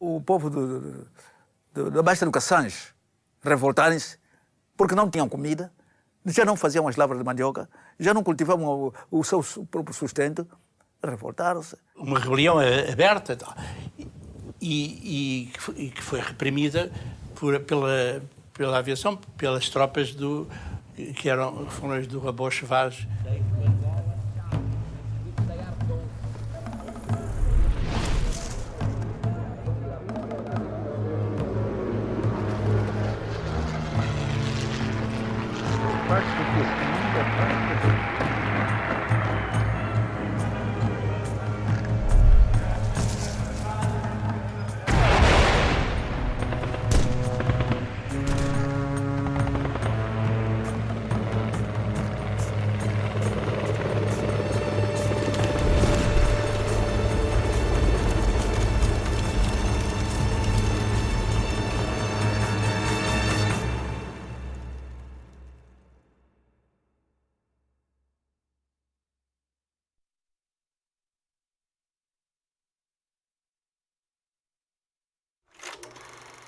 O povo da Baixa do Cassange revoltarem-se porque não tinham comida, já não faziam as lavras de mandioca, já não cultivavam o seu próprio sustento, revoltaram-se. Uma rebelião aberta e que foi reprimida pela aviação, pelas tropas que foram as do Rabocho Vaz.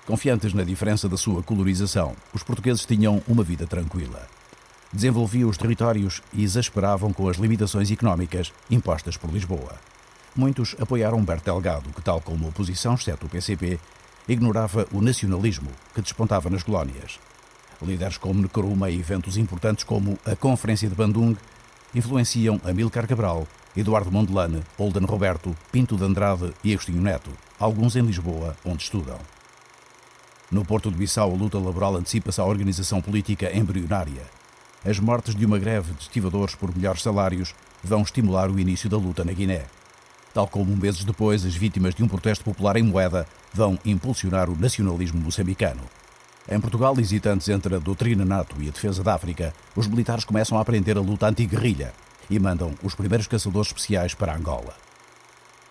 Confiantes na diferença da sua colonização, os portugueses tinham uma vida tranquila. Desenvolviam os territórios e exasperavam com as limitações económicas impostas por Lisboa. Muitos apoiaram Berto Delgado, que, tal como a oposição, exceto o PCP, ignorava o nacionalismo que despontava nas colónias. Líderes como Nkrumah e eventos importantes como a Conferência de Bandung influenciam Amílcar Cabral, Eduardo Mondlane, Holden Roberto, Pinto de Andrade e Agostinho Neto, alguns em Lisboa, onde estudam. No Porto de Bissau, a luta laboral antecipa-se à organização política embrionária. As mortes de uma greve de estivadores por melhores salários vão estimular o início da luta na Guiné. Tal como meses depois, as vítimas de um protesto popular em Moeda vão impulsionar o nacionalismo moçambicano. Em Portugal, hesitantes entre a doutrina NATO e a defesa da África, os militares começam a aprender a luta anti-guerrilha e mandam os primeiros caçadores especiais para Angola.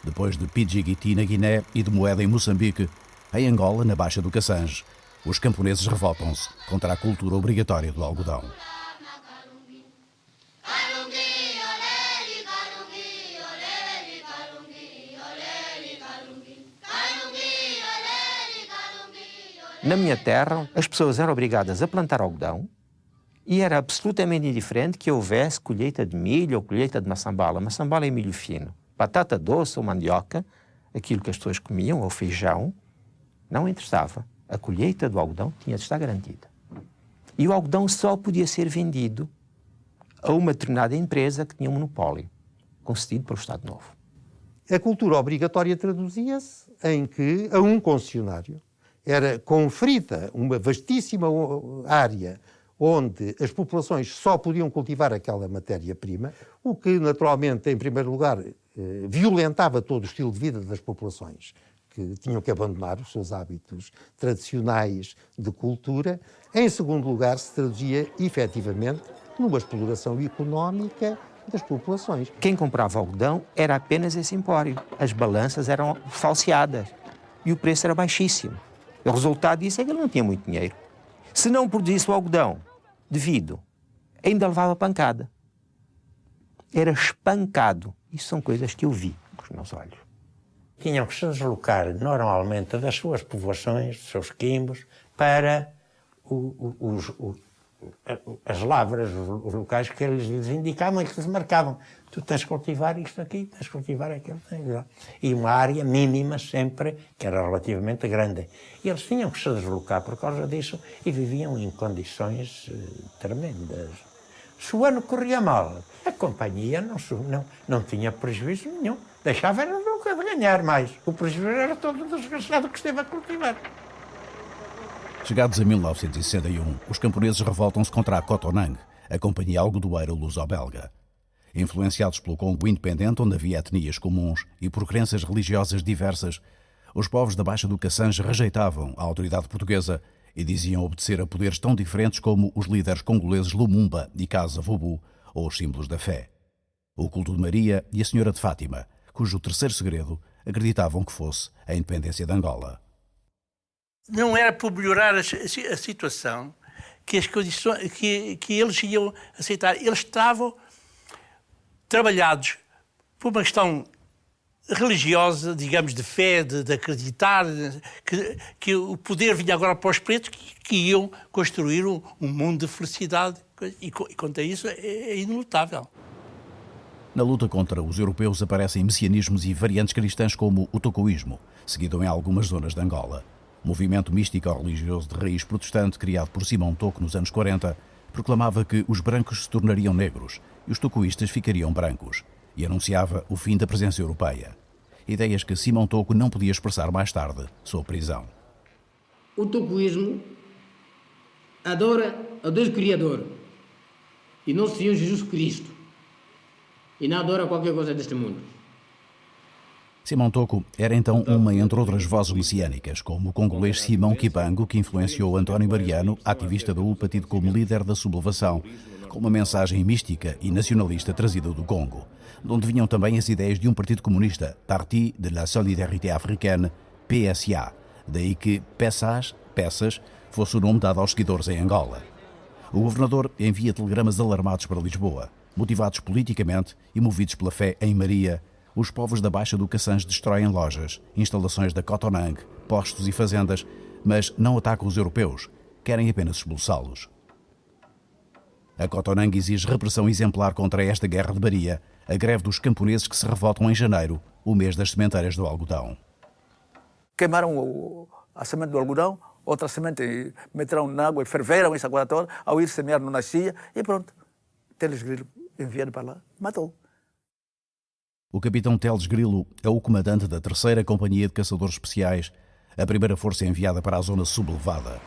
Depois de Pidjigiti na Guiné e de Moeda em Moçambique, em Angola, na Baixa do Cassange, os camponeses revoltam-se contra a cultura obrigatória do algodão. Na minha terra, as pessoas eram obrigadas a plantar algodão e era absolutamente indiferente que houvesse colheita de milho ou colheita de maçambala. Maçambala é milho fino. Batata doce ou mandioca, aquilo que as pessoas comiam, ou feijão, não interessava. A colheita do algodão tinha de estar garantida. E o algodão só podia ser vendido a uma determinada empresa que tinha um monopólio, concedido pelo Estado Novo. A cultura obrigatória traduzia-se em que a um concessionário era conferida uma vastíssima área onde as populações só podiam cultivar aquela matéria-prima, o que naturalmente, em primeiro lugar, violentava todo o estilo de vida das populações, que tinham que abandonar os seus hábitos tradicionais de cultura. Em segundo lugar, se traduzia efetivamente numa exploração económica das populações. Quem comprava algodão era apenas esse empório. As balanças eram falseadas e o preço era baixíssimo. O resultado disso é que ele não tinha muito dinheiro. Se não produzisse o algodão devido, ainda levava pancada. Era espancado. Isso são coisas que eu vi com os meus olhos. Tinham que se deslocar normalmente das suas povoações, dos seus quimbos, para as lavras, os locais que eles lhes indicavam e que lhes marcavam. Tu tens de cultivar isto aqui, tens de cultivar aquilo. E uma área mínima sempre, que era relativamente grande. E eles tinham que se deslocar por causa disso e viviam em condições tremendas. Se o ano corria mal, a companhia não tinha prejuízo nenhum. Deixava era nunca de ganhar mais. O prejuízo era todo desgraçado que esteve a cultivar. Chegados a 1961, os camponeses revoltam-se contra a Cotonang, a companhia algodoeira luso-belga. Influenciados pelo Congo independente, onde havia etnias comuns, e por crenças religiosas diversas, os povos da Baixa do Cassange rejeitavam a autoridade portuguesa e diziam obedecer a poderes tão diferentes como os líderes congoleses Lumumba e Casa Vubu, ou os símbolos da fé. O culto de Maria e a Senhora de Fátima, cujo terceiro segredo acreditavam que fosse a independência de Angola. Não era por melhorar a situação que as condições que eles iam aceitar. Eles estavam trabalhados por uma questão religiosa, digamos, de fé, de acreditar que o poder vinha agora para os pretos que iam construir um mundo de felicidade. E quanto a isso é inelutável. Na luta contra os europeus aparecem messianismos e variantes cristãs como o tocoísmo, seguido em algumas zonas de Angola. Movimento místico-religioso de raiz protestante criado por Simão Toco nos anos 40, proclamava que os brancos se tornariam negros e os tocoístas ficariam brancos, e anunciava o fim da presença europeia. Ideias que Simão Toco não podia expressar mais tarde, sob prisão. O tocoísmo adora a Deus Criador e nosso Senhor Jesus Cristo, e não adora qualquer coisa deste mundo. Simão Toco era então uma entre outras vozes messiânicas, como o congolês Simão Kibango, que influenciou António Mariano, ativista da UPA, tido como líder da sublevação, com uma mensagem mística e nacionalista trazida do Congo, de onde vinham também as ideias de um partido comunista, Parti de la Solidarité Africaine, PSA, daí que peças, fosse o nome dado aos seguidores em Angola. O governador envia telegramas alarmados para Lisboa. Motivados politicamente e movidos pela fé em Maria, os povos da Baixa do Cassange destroem lojas, instalações da Cotonang, postos e fazendas, mas não atacam os europeus, querem apenas expulsá-los. A Cotonang exige repressão exemplar contra esta guerra de Maria, a greve dos camponeses que se revoltam em janeiro, o mês das sementeiras do algodão. Queimaram a semente do algodão, outra semente meteram na água e ferveram essa coisa toda, ao ir semear não nascia e pronto. Teles Grilo enviado para lá, matou. O capitão Teles Grilo é o comandante da 3ª Companhia de Caçadores Especiais, a primeira força enviada para a zona sublevada.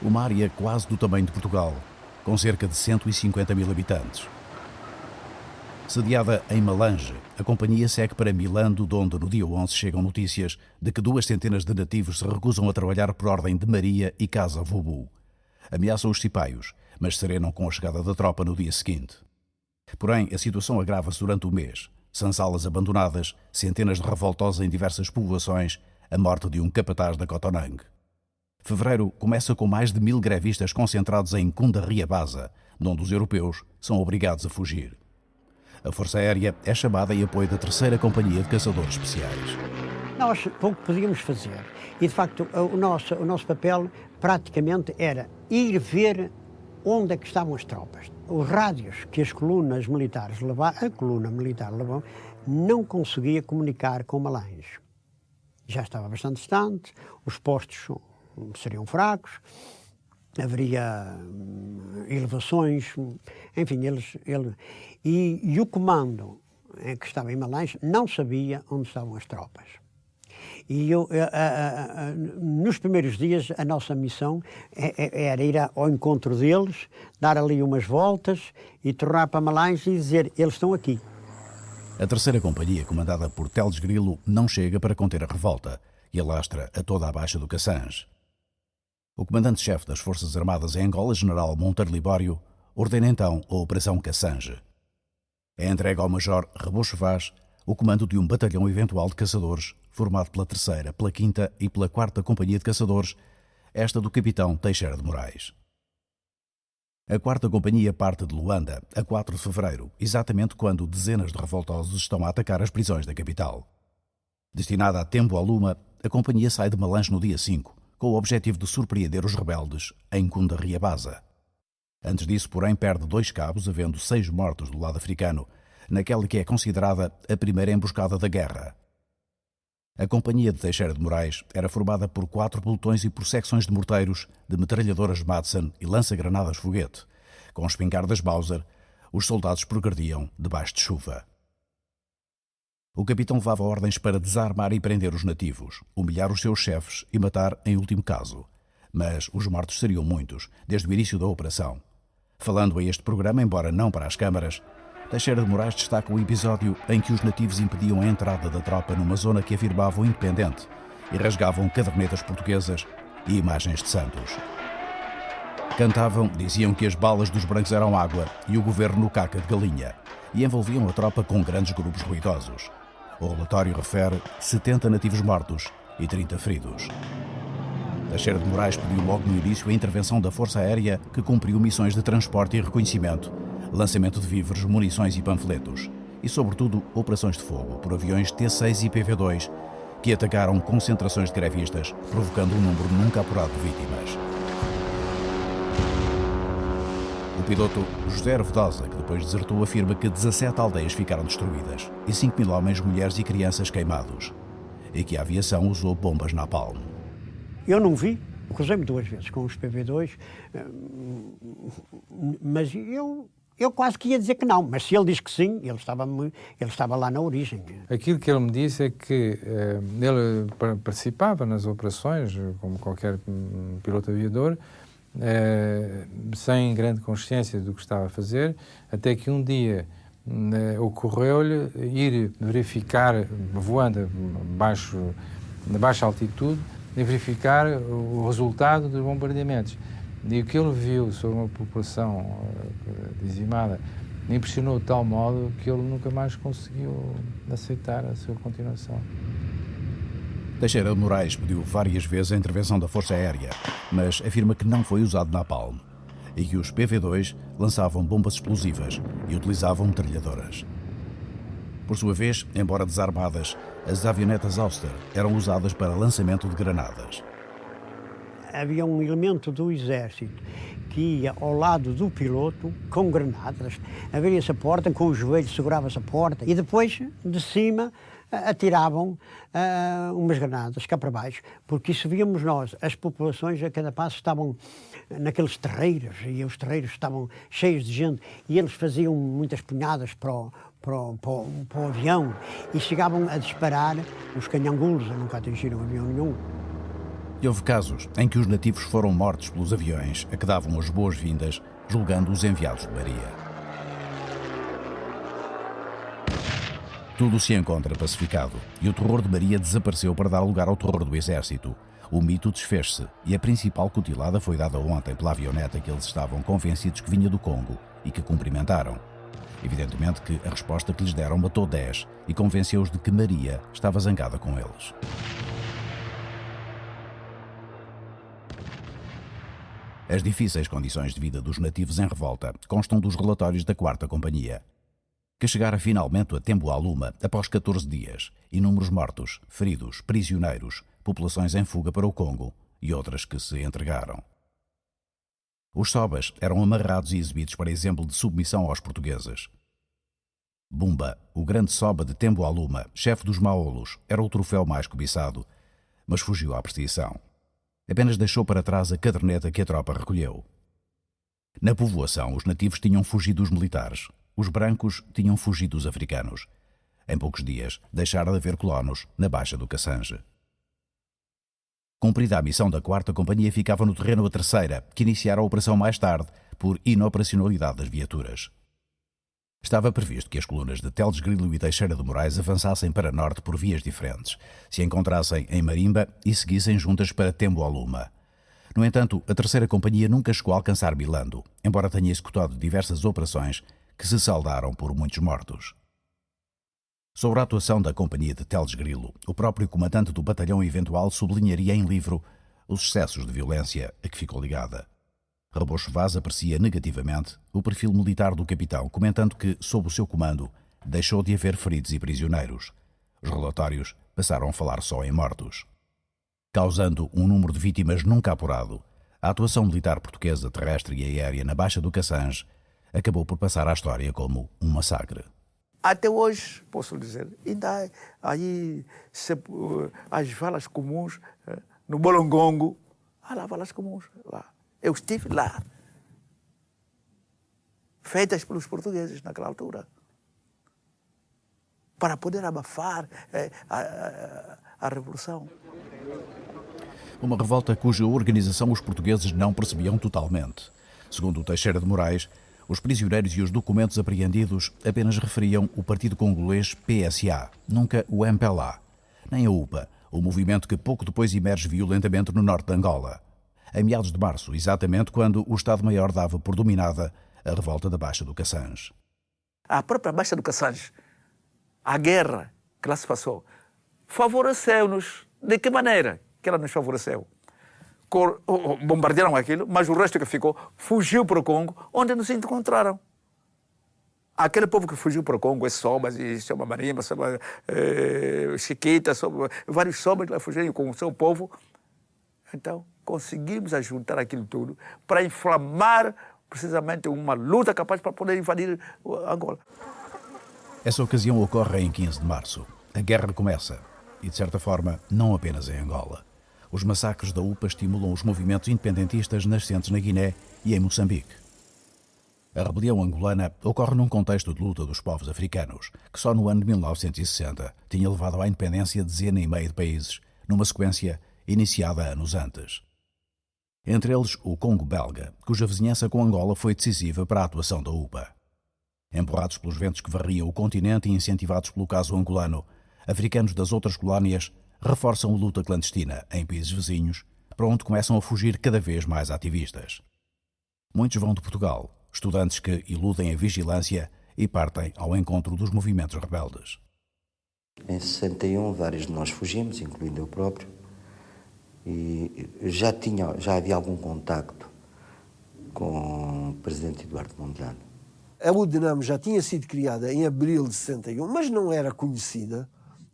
Uma área quase do tamanho de Portugal, com cerca de 150 mil habitantes. Sediada em Malange, a companhia segue para Milando, onde no dia 11 chegam notícias de que 2 centenas de nativos se recusam a trabalhar por ordem de Maria e Casa Vubu. Ameaçam os cipaios, mas serenam com a chegada da tropa no dia seguinte. Porém, a situação agrava-se durante o mês. Senzalas abandonadas, centenas de revoltosos em diversas povoações, a morte de um capataz da Cotonang. Fevereiro começa com mais de 1000 grevistas concentrados em Cunda-Riabaza, onde os europeus são obrigados a fugir. A Força Aérea é chamada em apoio da 3ª Companhia de Caçadores Especiais. Nós pouco podíamos fazer e, de facto, o nosso papel praticamente era ir ver onde é que estavam as tropas. Os rádios que as colunas militares levavam, a coluna militar levou, não conseguia comunicar com Malange. Já estava bastante distante, os postos seriam fracos, haveria elevações, enfim, e o comando que estava em Malange não sabia onde estavam as tropas. E nos primeiros dias a nossa missão era ir ao encontro deles, dar ali umas voltas e tornar para Malange e dizer, eles estão aqui. A 3ª Companhia, comandada por Teles Grilo, não chega para conter a revolta e alastra a toda a Baixa do Cassange. O comandante-chefe das Forças Armadas em Angola, general Monteiro Libório, ordena então a Operação Cassange. É entregue ao major Rebocho Vaz o comando de um batalhão eventual de caçadores, formado pela 3ª, pela 5ª e pela 4ª Companhia de Caçadores, esta do capitão Teixeira de Moraes. A 4ª Companhia parte de Luanda a 4 de fevereiro, exatamente quando dezenas de revoltosos estão a atacar as prisões da capital. Destinada a Tembo-Aluma, a companhia sai de Malange no dia 5, com o objetivo de surpreender os rebeldes em Cunda-Riabaza. Antes disso, porém, perde 2 cabos, havendo 6 mortos do lado africano, naquela que é considerada a primeira emboscada da guerra. A Companhia de Teixeira de Moraes era formada por 4 pelotões e por secções de morteiros, de metralhadoras Madsen e lança-granadas foguete. Com espingardas Mauser, os soldados progrediam debaixo de chuva. O capitão levava ordens para desarmar e prender os nativos, humilhar os seus chefes e matar em último caso. Mas os mortos seriam muitos, desde o início da operação. Falando a este programa, embora não para as câmaras, Teixeira de Moraes destaca o episódio em que os nativos impediam a entrada da tropa numa zona que afirmavam independente e rasgavam cadernetas portuguesas e imagens de santos. Cantavam, diziam que as balas dos brancos eram água e o governo caca de galinha, e envolviam a tropa com grandes grupos ruidosos. O relatório refere 70 nativos mortos e 30 feridos. Teixeira de Moraes pediu logo no início a intervenção da Força Aérea, que cumpriu missões de transporte e reconhecimento, lançamento de víveres, munições e panfletos, e, sobretudo, operações de fogo por aviões T-6 e PV-2 que atacaram concentrações de grevistas, provocando um número nunca apurado de vítimas. O piloto José Arvedosa, que depois desertou, afirma que 17 aldeias ficaram destruídas e 5.000 homens, mulheres e crianças queimados, e que a aviação usou bombas napalm. Eu não vi, cruzei-me 2 vezes com os PV-2, mas eu quase que ia dizer que não, mas se ele diz que sim, ele estava lá na origem. Aquilo que ele me disse é que ele participava nas operações, como qualquer piloto aviador, sem grande consciência do que estava a fazer, até que um dia ocorreu-lhe ir verificar, voando a baixa altitude, e verificar o resultado dos bombardeamentos. E o que ele viu sobre uma população dizimada impressionou de tal modo que ele nunca mais conseguiu aceitar a sua continuação. Teixeira de Moraes pediu várias vezes a intervenção da Força Aérea, mas afirma que não foi usado napalm e que os PV-2 lançavam bombas explosivas e utilizavam metralhadoras. Por sua vez, embora desarmadas, as avionetas Auster eram usadas para lançamento de granadas. Havia um elemento do exército que ia ao lado do piloto com granadas, abria-se a porta, com o joelho segurava-se a porta e depois, de cima, atiravam umas granadas cá para baixo, porque isso víamos nós, as populações a cada passo estavam naqueles terreiros e os terreiros estavam cheios de gente e eles faziam muitas punhadas para o avião e chegavam a disparar os canhangulos, nunca atingiram avião nenhum. E houve casos em que os nativos foram mortos pelos aviões a que davam as boas-vindas, julgando os enviados de Maria. Tudo se encontra pacificado e o terror de Maria desapareceu para dar lugar ao terror do exército. O mito desfez-se e a principal cutilada foi dada ontem pela avioneta que eles estavam convencidos que vinha do Congo e que cumprimentaram. Evidentemente que a resposta que lhes deram matou 10 e convenceu-os de que Maria estava zangada com eles. As difíceis condições de vida dos nativos em revolta constam dos relatórios da 4ª Companhia, que chegara finalmente a Tembo-Aluma após 14 dias, inúmeros mortos, feridos, prisioneiros, populações em fuga para o Congo e outras que se entregaram. Os sobas eram amarrados e exibidos para exemplo de submissão aos portugueses. Bumba, o grande soba de Tembo-Aluma, chefe dos Maolos, era o troféu mais cobiçado, mas fugiu à perseguição. Apenas deixou para trás a caderneta que a tropa recolheu. Na povoação, os nativos tinham fugido dos militares. Os brancos tinham fugido dos africanos. Em poucos dias, deixaram de haver colonos na Baixa do Cassange. Cumprida a missão da 4ª Companhia, ficava no terreno a 3ª, que iniciara a operação mais tarde, por inoperacionalidade das viaturas. Estava previsto que as colunas de Teles Grilo e Teixeira de Moraes avançassem para norte por vias diferentes, se encontrassem em Marimba e seguissem juntas para Tembo-Aluma. No entanto, a 3ª Companhia nunca chegou a alcançar Bilando, embora tenha executado diversas operações que se saldaram por muitos mortos. Sobre a atuação da Companhia de Teles Grilo, o próprio comandante do batalhão eventual sublinharia em livro os excessos de violência a que ficou ligada. Rebocho Vaz aprecia negativamente o perfil militar do capitão, comentando que, sob o seu comando, deixou de haver feridos e prisioneiros. Os relatórios passaram a falar só em mortos. Causando um número de vítimas nunca apurado, a atuação militar portuguesa terrestre e aérea na Baixa do Cassange acabou por passar à história como um massacre. Até hoje, posso dizer, ainda há aí as valas comuns no Bolongongo. Há lá valas comuns lá. Eu estive lá, feitas pelos portugueses naquela altura, para poder abafar a Revolução. Uma revolta cuja organização os portugueses não percebiam totalmente. Segundo o Teixeira de Moraes, os prisioneiros e os documentos apreendidos apenas referiam o partido congolês PSA, nunca o MPLA, nem a UPA, o movimento que pouco depois emerge violentamente no norte de Angola. Em meados de março, exatamente quando o Estado-Maior dava por dominada a revolta da Baixa do Cassange. A própria Baixa do Cassange, a guerra que lá se passou, favoreceu-nos. De que maneira que ela nos favoreceu? Bombardearam aquilo, mas o resto que ficou fugiu para o Congo, onde nos encontraram. Aquele povo que fugiu para o Congo, esse Somas, Soma Marimba, Chiquita, vários Somas lá fugiram com o seu povo. Então, conseguimos ajuntar aquilo tudo para inflamar precisamente uma luta capaz para poder invadir Angola. Essa ocasião ocorre em 15 de março. A guerra começa, e de certa forma, não apenas em Angola. Os massacres da UPA estimulam os movimentos independentistas nascentes na Guiné e em Moçambique. A rebelião angolana ocorre num contexto de luta dos povos africanos, que só no ano de 1960 tinha levado à independência dezena e meia de países, numa sequência iniciada anos antes. Entre eles o Congo belga, cuja vizinhança com Angola foi decisiva para a atuação da UPA. Empurrados pelos ventos que varriam o continente e incentivados pelo caso angolano, africanos das outras colónias reforçam a luta clandestina em países vizinhos, para onde começam a fugir cada vez mais ativistas. Muitos vão de Portugal, estudantes que iludem a vigilância e partem ao encontro dos movimentos rebeldes. Em 61, vários de nós fugimos, incluindo eu próprio, e já havia algum contacto com o presidente Eduardo Mondlane. A UDNAM já tinha sido criada em abril de 61, mas não era conhecida,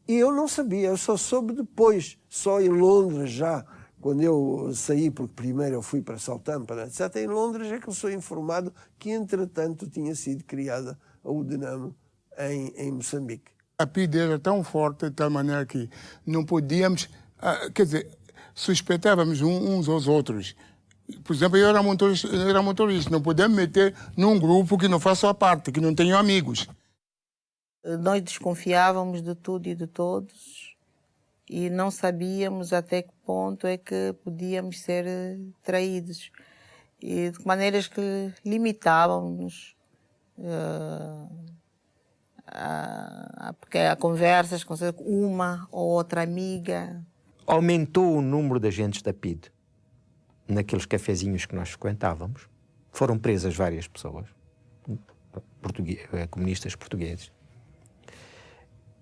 e eu não sabia, eu só soube depois, só em Londres já, quando eu saí, porque primeiro eu fui para Southampton, etc., em Londres é que eu sou informado que, entretanto, tinha sido criada a UDNAM em Moçambique. A PIDE era tão forte, de tal maneira que não podíamos, quer dizer, suspeitávamos uns aos outros. Por exemplo, eu era motorista, não podemos meter num grupo que não faça a parte, que não tenha amigos. Nós desconfiávamos de tudo e de todos e não sabíamos até que ponto é que podíamos ser traídos. E de maneiras que limitavam-nos porque há conversas com uma ou outra amiga. Aumentou o número de agentes da PIDE naqueles cafezinhos que nós frequentávamos. Foram presas várias pessoas, comunistas portugueses,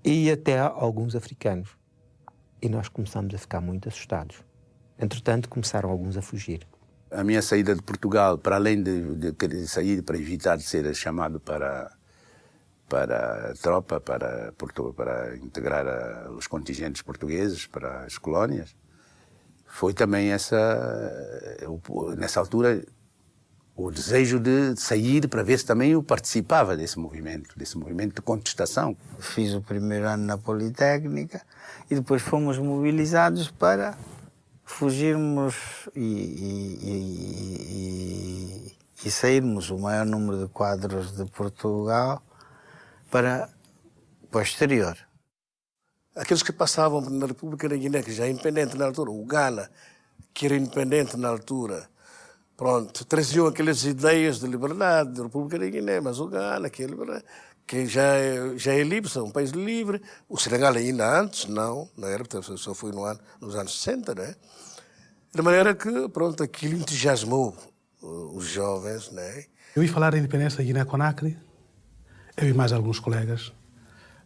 e até alguns africanos. E nós começámos a ficar muito assustados. Entretanto, começaram alguns a fugir. A minha saída de Portugal, para além de querer sair para evitar de ser chamado para a tropa, para integrar os contingentes portugueses para as colónias, foi também nessa altura o desejo de sair para ver se também eu participava desse movimento de contestação. Fiz o primeiro ano na Politécnica e depois fomos mobilizados para fugirmos e sairmos o maior número de quadros de Portugal para o exterior. Aqueles que passavam na República da Guiné, que já é independente na altura, o Ghana, que era independente na altura, pronto, traziam aquelas ideias de liberdade da República da Guiné, mas o Ghana, que já é livre, é um país livre. O Senegal ainda antes, não era, só foi nos anos 60, né? De maneira que, pronto, aquilo entusiasmou os jovens, né? Eu ia falar da independência da Guiné-Conakry, eu e mais alguns colegas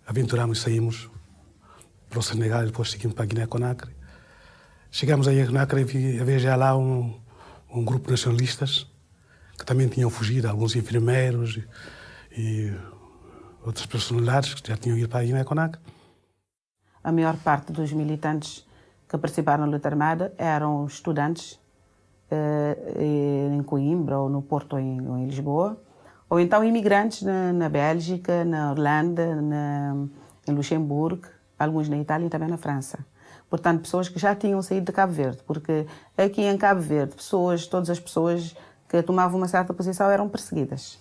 aventuramos e saímos para o Senegal e depois seguimos para a Guiné-Conakry. Chegamos aí a Conakry e havia já lá um grupo de nacionalistas que também tinham fugido, alguns enfermeiros e outras personalidades que já tinham ido para a Guiné-Conakry. A maior parte dos militantes que participaram na luta armada eram estudantes em Coimbra ou no Porto ou em Lisboa, ou então imigrantes na Bélgica, na Holanda, em Luxemburgo, alguns na Itália e também na França. Portanto, pessoas que já tinham saído de Cabo Verde, porque aqui em Cabo Verde, todas as pessoas que tomavam uma certa posição eram perseguidas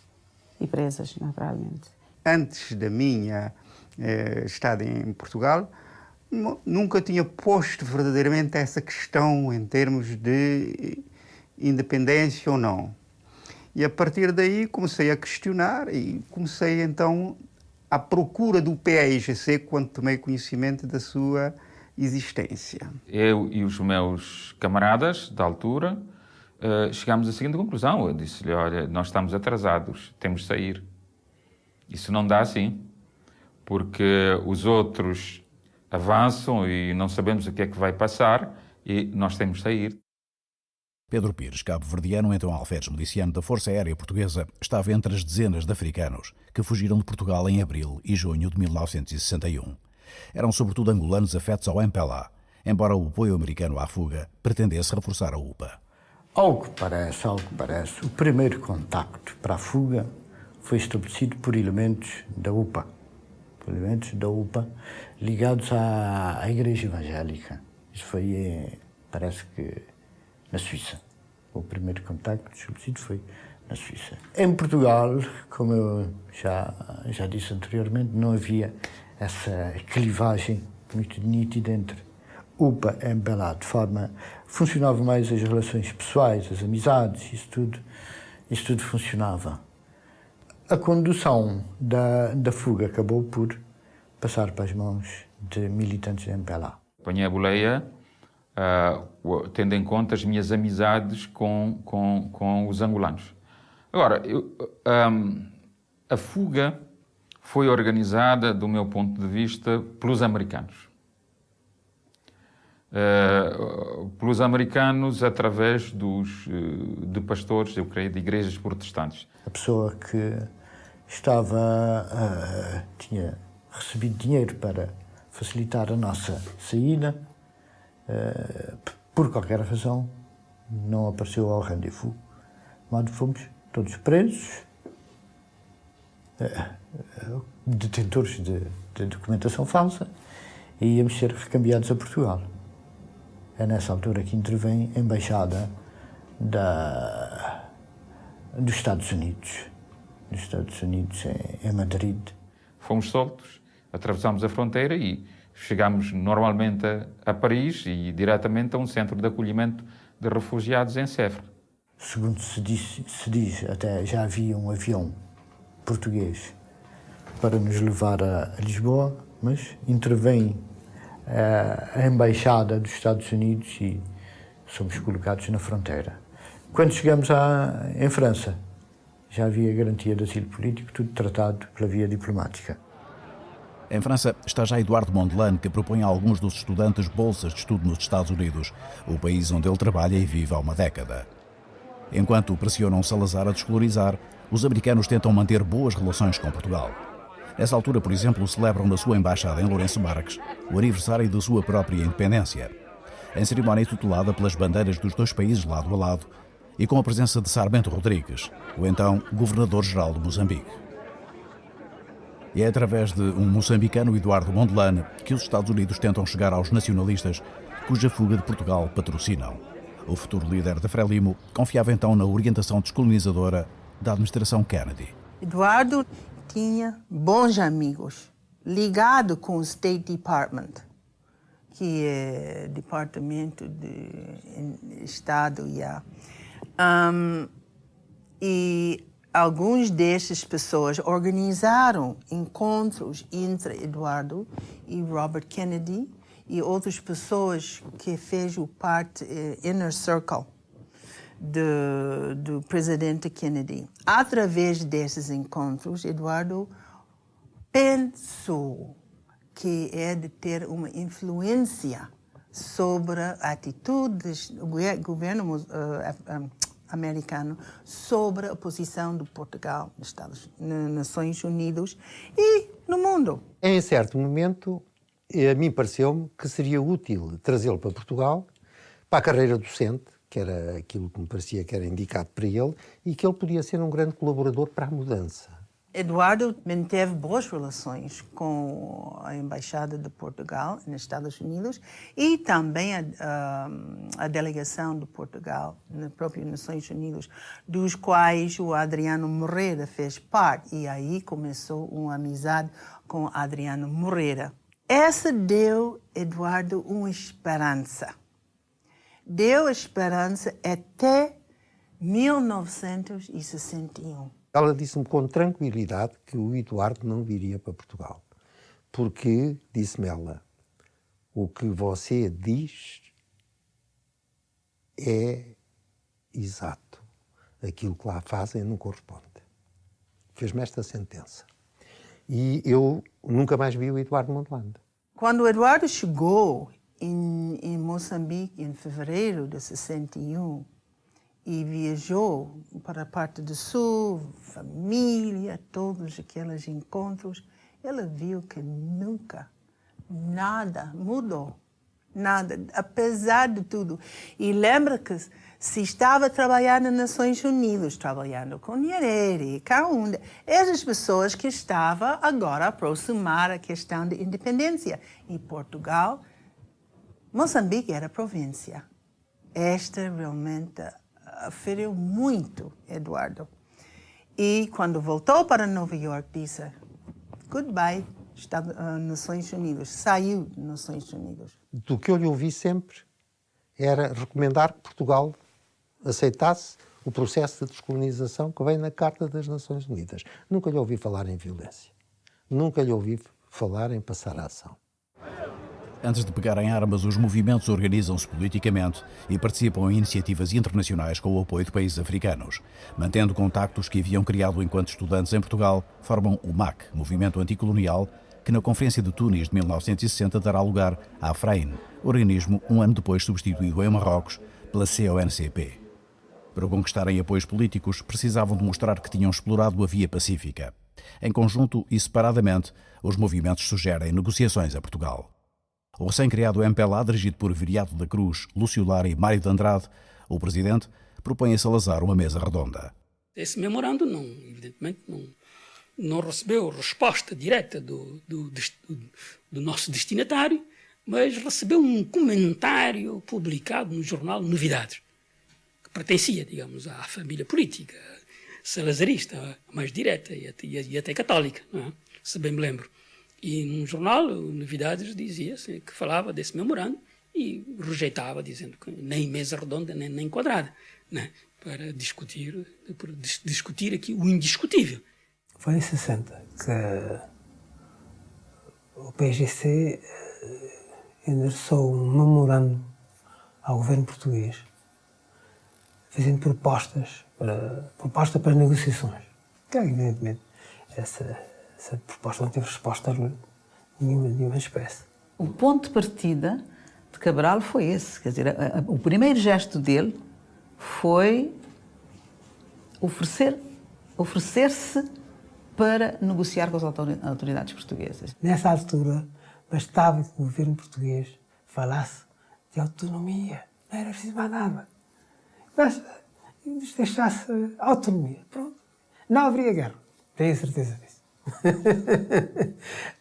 e presas, naturalmente. Antes da minha estada em Portugal, nunca tinha posto verdadeiramente essa questão em termos de independência ou não. E a partir daí comecei a questionar e comecei então à procura do PAIGC quando tomei conhecimento da sua existência. Eu e os meus camaradas da altura chegámos à seguinte conclusão. Eu disse-lhe, olha, nós estamos atrasados, temos de sair. Isso não dá assim, porque os outros avançam e não sabemos o que é que vai passar e nós temos de sair. Pedro Pires, cabo-verdiano, então alferes miliciano da Força Aérea Portuguesa, estava entre as dezenas de africanos que fugiram de Portugal em abril e junho de 1961. Eram sobretudo angolanos afetos ao MPLA, embora o apoio americano à fuga pretendesse reforçar a UPA. Ao que parece, o primeiro contacto para a fuga foi estabelecido por elementos da UPA. Ligados à Igreja Evangélica. Isso foi, parece que, na Suíça. O primeiro contacto estabelecido foi na Suíça. Em Portugal, como eu já disse anteriormente, não havia essa clivagem muito nítida entre UPA e MPLA, de forma... Funcionavam mais as relações pessoais, as amizades, isso tudo funcionava. A condução da fuga acabou por passar para as mãos de militantes da MPLA. Apanhei a boleia, tendo em conta as minhas amizades com os angolanos. Agora, a fuga foi organizada, do meu ponto de vista, pelos americanos. Pelos americanos através de pastores, eu creio, de igrejas protestantes. A pessoa que tinha recebido dinheiro para facilitar a nossa saída, por qualquer razão, não apareceu ao rendezvous. Mas fomos todos presos, detentores de documentação falsa, e íamos ser recambiados a Portugal. É nessa altura que intervém a Embaixada dos Estados Unidos, em Madrid. Fomos soltos, atravessámos a fronteira e chegámos normalmente a Paris e diretamente a um centro de acolhimento de refugiados em Sèvres. Segundo se diz, até já havia um avião português para nos levar a Lisboa, mas intervém a Embaixada dos Estados Unidos e somos colocados na fronteira. Quando chegamos em França, já havia garantia de asilo político, tudo tratado pela via diplomática. Em França está já Eduardo Mondlane, que propõe a alguns dos estudantes bolsas de estudo nos Estados Unidos, o país onde ele trabalha e vive há uma década. Enquanto pressionam Salazar a descolorizar, os americanos tentam manter boas relações com Portugal. Nessa altura, por exemplo, celebram na sua embaixada em Lourenço Marques o aniversário da sua própria independência, em cerimónia tutelada pelas bandeiras dos dois países lado a lado e com a presença de Sarmento Rodrigues, o então governador-geral de Moçambique. E é através de um moçambicano, Eduardo Mondlane, que os Estados Unidos tentam chegar aos nacionalistas cuja fuga de Portugal patrocinam. O futuro líder da Frelimo confiava então na orientação descolonizadora da administração Kennedy. Eduardo tinha bons amigos, ligado com o State Department, que é Departamento de Estado. E alguns dessas pessoas organizaram encontros entre Eduardo e Robert Kennedy e outras pessoas que fizeram parte Inner Circle do presidente Kennedy. Através desses encontros, Eduardo pensou que é de ter uma influência sobre atitudes do governo americano sobre a posição de Portugal nas Nações Unidas e no mundo. Em certo momento, a mim pareceu-me que seria útil trazê-lo para Portugal, para a carreira docente, que era aquilo que me parecia que era indicado para ele, e que ele podia ser um grande colaborador para a mudança. Eduardo manteve boas relações com a Embaixada de Portugal nos Estados Unidos e também a delegação de Portugal nas próprias Nações Unidas, dos quais o Adriano Moreira fez parte. E aí começou uma amizade com Adriano Moreira. Essa deu a Eduardo uma esperança. Deu esperança até 1961. Ela disse-me com tranquilidade que o Eduardo não viria para Portugal. Porque, disse-me ela, o que você diz é exato. Aquilo que lá fazem não corresponde. Fez-me esta sentença. E eu nunca mais vi o Eduardo Mondlane. Quando o Eduardo chegou em Moçambique, em fevereiro de 61, e viajou para a parte do sul, família, todos aqueles encontros, ela viu que nunca nada mudou. Nada, apesar de tudo. E lembra que se estava trabalhando nas Nações Unidas, trabalhando com Nyerere, Kaunda, essas pessoas que estavam agora a aproximar a questão de independência. E Portugal, Moçambique era província. Esta realmente feriu muito Eduardo. E quando voltou para Nova York, disse goodbye, Nações Unidas, saiu das Nações Unidas. Do que eu lhe ouvi sempre era recomendar que Portugal aceitasse o processo de descolonização que vem na Carta das Nações Unidas. Nunca lhe ouvi falar em violência. Nunca lhe ouvi falar em passar a ação. Antes de pegar em armas, os movimentos organizam-se politicamente e participam em iniciativas internacionais com o apoio de países africanos. Mantendo contactos que haviam criado enquanto estudantes em Portugal, formam o MAC, Movimento Anticolonial, que na Conferência de Tunis de 1960 dará lugar à AFRAIN, organismo um ano depois substituído em Marrocos pela CONCP. Para conquistarem apoios políticos, precisavam demonstrar que tinham explorado a via pacífica. Em conjunto e separadamente, os movimentos sugerem negociações a Portugal. O recém-criado MPLA, dirigido por Viriato da Cruz, Lúcio Lara e Mário de Andrade, o presidente, propõe a Salazar uma mesa redonda. Esse memorando, evidentemente, não recebeu resposta direta do nosso destinatário, mas recebeu um comentário publicado no jornal Novidades, que pertencia, digamos, à família política salazarista, mais direta e até católica, não é? Se bem me lembro. E num jornal, Novidades, dizia-se que falava desse memorando e rejeitava, dizendo que nem mesa redonda, nem quadrada, né? Para discutir aqui o indiscutível. Foi em 60 que o PGC endereçou um memorando ao governo português, fazendo proposta para negociações. Que, evidentemente, essa proposta não teve resposta nenhuma espécie. O ponto de partida de Cabral foi esse. Quer dizer, o primeiro gesto dele foi oferecer-se para negociar com as autoridades portuguesas. Nessa altura, bastava que o governo português falasse de autonomia. Não era preciso mais nada. Mas nos deixasse autonomia. Pronto. Não haveria guerra. Tenho certeza disso.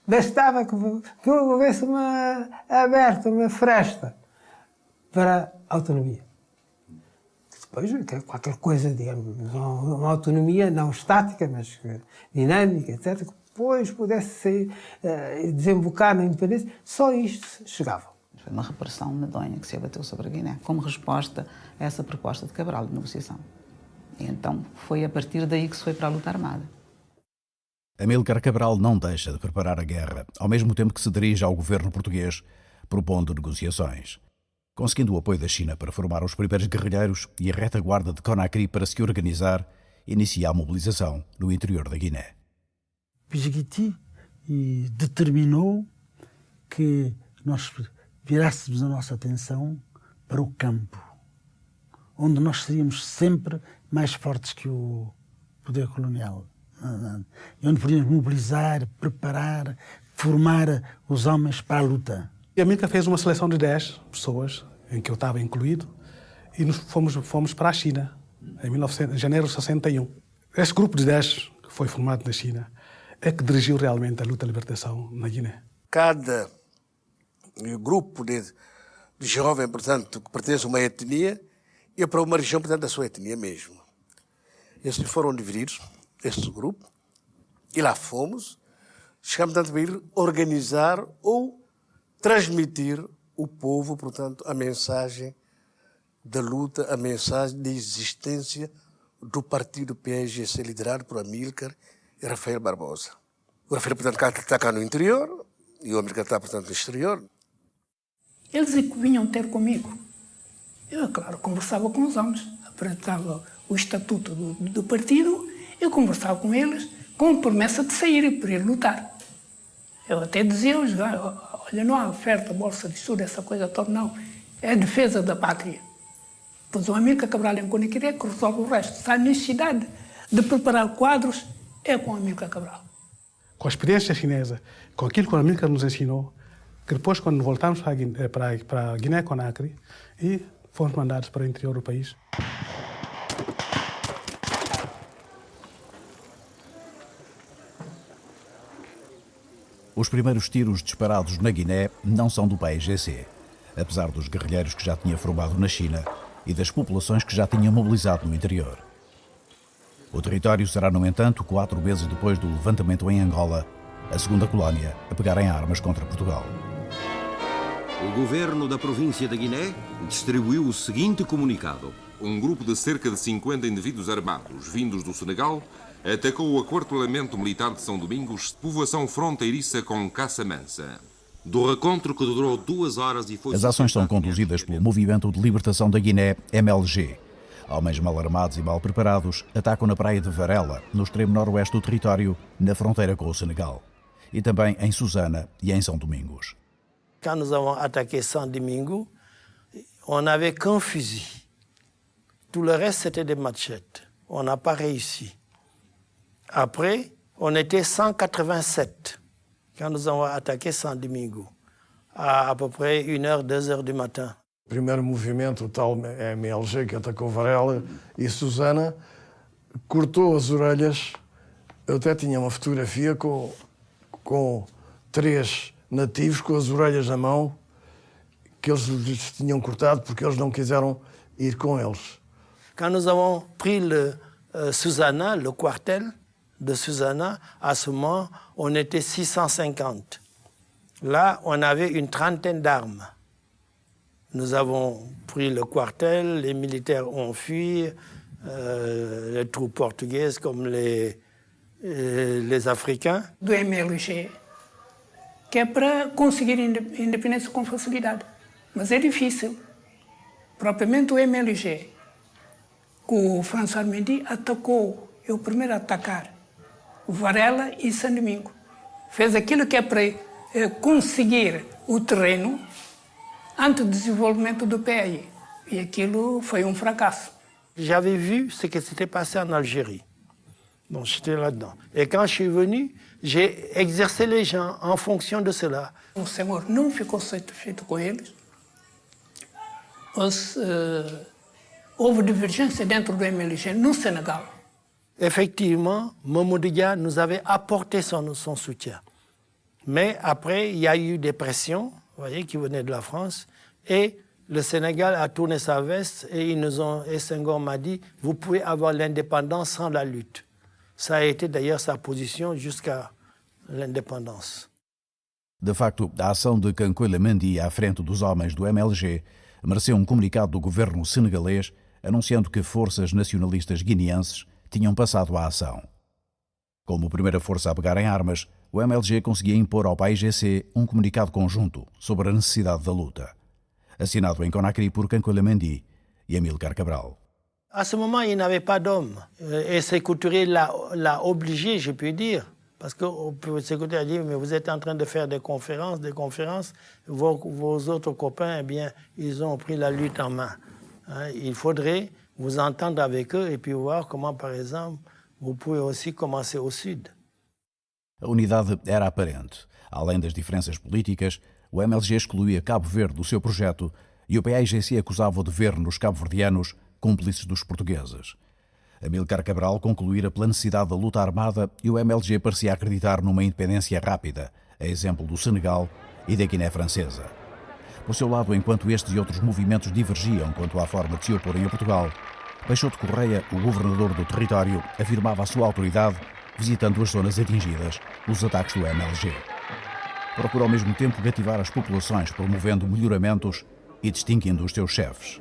Bastava que houvesse uma fresta para a autonomia. Depois, qualquer coisa, digamos, uma autonomia não estática, mas dinâmica, etc., que depois pudesse desembocar na independência, só isto chegava. Foi uma repressão medonha que se abateu sobre a Guiné, como resposta a essa proposta de Cabral de negociação. E então foi a partir daí que se foi para a luta armada. Amílcar Cabral não deixa de preparar a guerra, ao mesmo tempo que se dirige ao governo português, propondo negociações. Conseguindo o apoio da China para formar os primeiros guerrilheiros e a retaguarda de Conakry para se organizar, inicia a mobilização no interior da Guiné. Pijiguiti determinou que nós virássemos a nossa atenção para o campo, onde nós seríamos sempre mais fortes que o poder colonial. E onde podíamos mobilizar, preparar, formar os homens para a luta. E a Amílcar fez uma seleção de 10 pessoas, em que eu estava incluído, e fomos para a China, em janeiro de 61. Esse grupo de 10, que foi formado na China, é que dirigiu realmente a luta de libertação na Guiné. Cada grupo de jovem, portanto, que pertence a uma etnia, ia para uma região, portanto, da sua etnia mesmo. Esses foram divididos, este grupo, e lá fomos, chegamos, portanto, a ir organizar ou transmitir o povo, portanto, a mensagem da luta, a mensagem de existência do partido PAIGC, liderado por Amílcar e Rafael Barbosa. O Rafael, portanto, está cá no interior e o Amílcar está, portanto, no exterior. Eles é que vinham ter comigo. Eu, claro, conversava com os homens, apresentava o estatuto do partido, eu conversava com eles com promessa de sair para ir lutar. Eu até dizia-lhes, olha, não há oferta, bolsa de estudo, essa coisa toda, não. É a defesa da pátria. Pois o Amílcar Cabral em Conakry é que resolve o resto. Se há necessidade de preparar quadros, é com o Amílcar Cabral. Com a experiência chinesa, com aquilo que o Amílcar nos ensinou, que depois, quando voltamos para Guiné-Conakry, e fomos mandados para o interior do país. Os primeiros tiros disparados na Guiné não são do PAIGC, apesar dos guerrilheiros que já tinha formado na China e das populações que já tinha mobilizado no interior. O território será, no entanto, 4 meses depois do levantamento em Angola, a segunda colónia a pegar em armas contra Portugal. O governo da província da Guiné distribuiu o seguinte comunicado. Um grupo de cerca de 50 indivíduos armados, vindos do Senegal, atacou o aquartelamento militar de São Domingos, povoação fronteiriça com Caça-Mansa. Do recontro que durou 2 horas e foi... As ações são conduzidas pelo Movimento de Libertação da Guiné, MLG. Homens mal armados e mal preparados atacam na praia de Varela, no extremo noroeste do território, na fronteira com o Senegal. E também em Susana e em São Domingos. Quand nous avons attaqué Saint-Domingue, on n'avait qu'un fusil. Tout le reste, c'était des machettes. On n'a pas réussi. Après, on était 187 quand nous avons attaqué Saint-Domingue, à peu près 1h, 2h du matin. O primeiro movimento, o tal MLG, que atacou Varela e Susana, cortou as orelhas. Eu até tinha uma fotografia com 3 nativos com as orelhas na mão, que eles lhes tinham cortado porque eles não quiseram ir com eles. Quand nous avons pris Susana, le quartel de Susana, à ce moment, on était 650. Là, on avait une trentaine d'armes. Nous avons pris le quartel, les militaires ont fui, les troupes portugaises comme les Africains. Do MLG, que é para conseguir independência com facilidade. Mas é difícil. Propriamente o MLG, que o François Mendy atacou, é o primeiro a atacar, o Varela e São Domingo. Fez aquilo que é para conseguir o terreno antes do desenvolvimento do PAI. E aquilo foi um fracasso. J'avais vu ce qui s'était passé en Algérie. Bon, j'étais là-dedans. Et quand je suis venu, j'ai exercé les gens en fonction de cela. O Senhor não ficou satisfeito com eles. Houve divergência dentro do MLG no Sénégal. Effectivement, Mamadou Dia nous avait apporté son soutien. Mais après, il y a eu des pressions, vous voyez, qui venaient de la France. Et le Sénégal a tourné sa veste et et Senghor m'a dit, vous pouvez avoir l'indépendance sans la lutte. Ça a été d'ailleurs sa position jusqu'à l'indépendance. De facto, a ação de Kankoile Mendy à frente dos homens do MLG mereceu um comunicado do governo senegalês anunciando que forças nacionalistas guineenses tinham passado à ação. Como primeira força a pegar em armas, o MLG conseguia impor ao PAIGC um comunicado conjunto sobre a necessidade da luta, assinado em Conakry por Kankoile Mendy e Amílcar Cabral. À ce moment, il n'avait pas d'hommes. Et Sékou Touré l'a obligé, je peux dire. Parce que Sékou Touré a dit, mais vous êtes en train de faire des conférences. Vos autres copains, eh bien, ils ont pris la lutte en main. Il faudrait vous entendre avec eux et puis voir comment, par exemple, vous pouvez aussi commencer au sud. A unidade era aparente. Além das diferenças políticas, o MLG excluía Cabo Verde do seu projeto e o PAIGC acusava de ver nos cabo-verdianos cúmplices dos portugueses. Amílcar Cabral concluíra pela necessidade da luta armada e o MLG parecia acreditar numa independência rápida, a exemplo do Senegal e da Guiné Francesa. Por seu lado, enquanto estes e outros movimentos divergiam quanto à forma de se oporem a Portugal, Peixoto Correia, o governador do território, afirmava a sua autoridade visitando as zonas atingidas pelos ataques do MLG. Procura ao mesmo tempo cativar as populações, promovendo melhoramentos e distinguindo os seus chefes.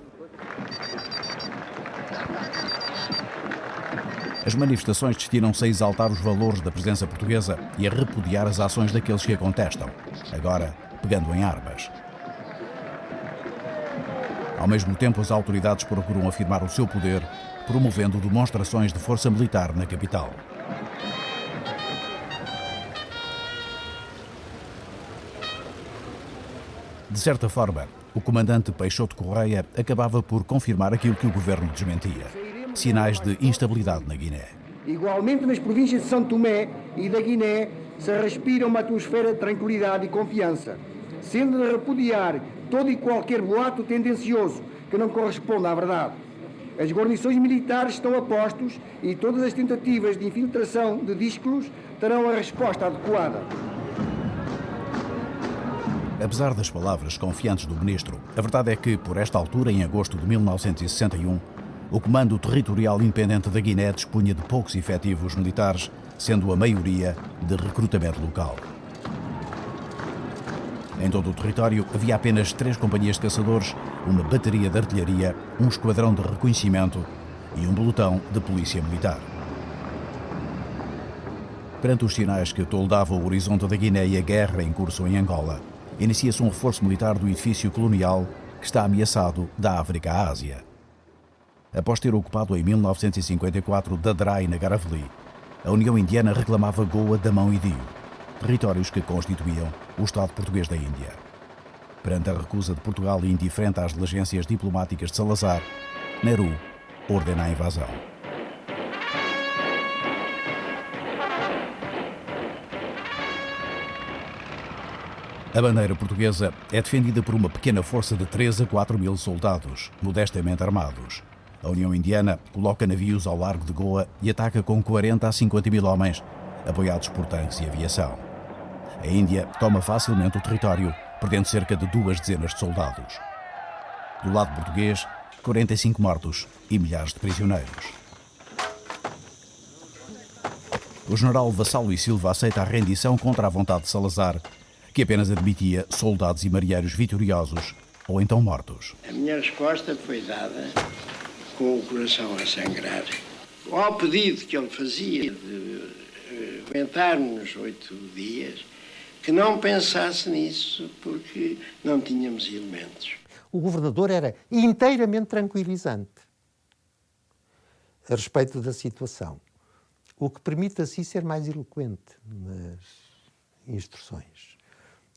As manifestações destinam-se a exaltar os valores da presença portuguesa e a repudiar as ações daqueles que a contestam, agora pegando em armas. Ao mesmo tempo, as autoridades procuram afirmar o seu poder, promovendo demonstrações de força militar na capital. De certa forma, o comandante Peixoto Correia acabava por confirmar aquilo que o governo desmentia: sinais de instabilidade na Guiné. Igualmente nas províncias de São Tomé e da Guiné se respira uma atmosfera de tranquilidade e confiança, sendo de repudiar todo e qualquer boato tendencioso que não corresponda à verdade. As guarnições militares estão a postos e todas as tentativas de infiltração de díscolos terão a resposta adequada. Apesar das palavras confiantes do ministro, a verdade é que, por esta altura, em agosto de 1961, o Comando Territorial Independente da Guiné dispunha de poucos efetivos militares, sendo a maioria de recrutamento local. Em todo o território havia apenas 3 companhias de caçadores, uma bateria de artilharia, um esquadrão de reconhecimento e um pelotão de polícia militar. Perante os sinais que toldavam o horizonte da Guiné e a guerra em curso em Angola, inicia-se um reforço militar do edifício colonial que está ameaçado da África à Ásia. Após ter ocupado em 1954 Dadrai na Garaveli, a União Indiana reclamava Goa, Damão e Dio, territórios que constituíam o Estado português da Índia. Perante a recusa de Portugal e indiferente às diligências diplomáticas de Salazar, Nehru ordena a invasão. A bandeira portuguesa é defendida por uma pequena força de 3 a 4 mil soldados, modestamente armados. A União Indiana coloca navios ao largo de Goa e ataca com 40 a 50 mil homens, apoiados por tanques e aviação. A Índia toma facilmente o território, perdendo cerca de 2 dezenas de soldados. Do lado português, 45 mortos e milhares de prisioneiros. O general Vassalo e Silva aceita a rendição contra a vontade de Salazar, que apenas admitia soldados e marinheiros vitoriosos ou então mortos. A minha resposta foi dada com o coração a sangrar. Ao pedido que ele fazia de aguentarmos 8 dias, que não pensasse nisso porque não tínhamos elementos. O governador era inteiramente tranquilizante a respeito da situação, o que permite assim ser mais eloquente nas instruções.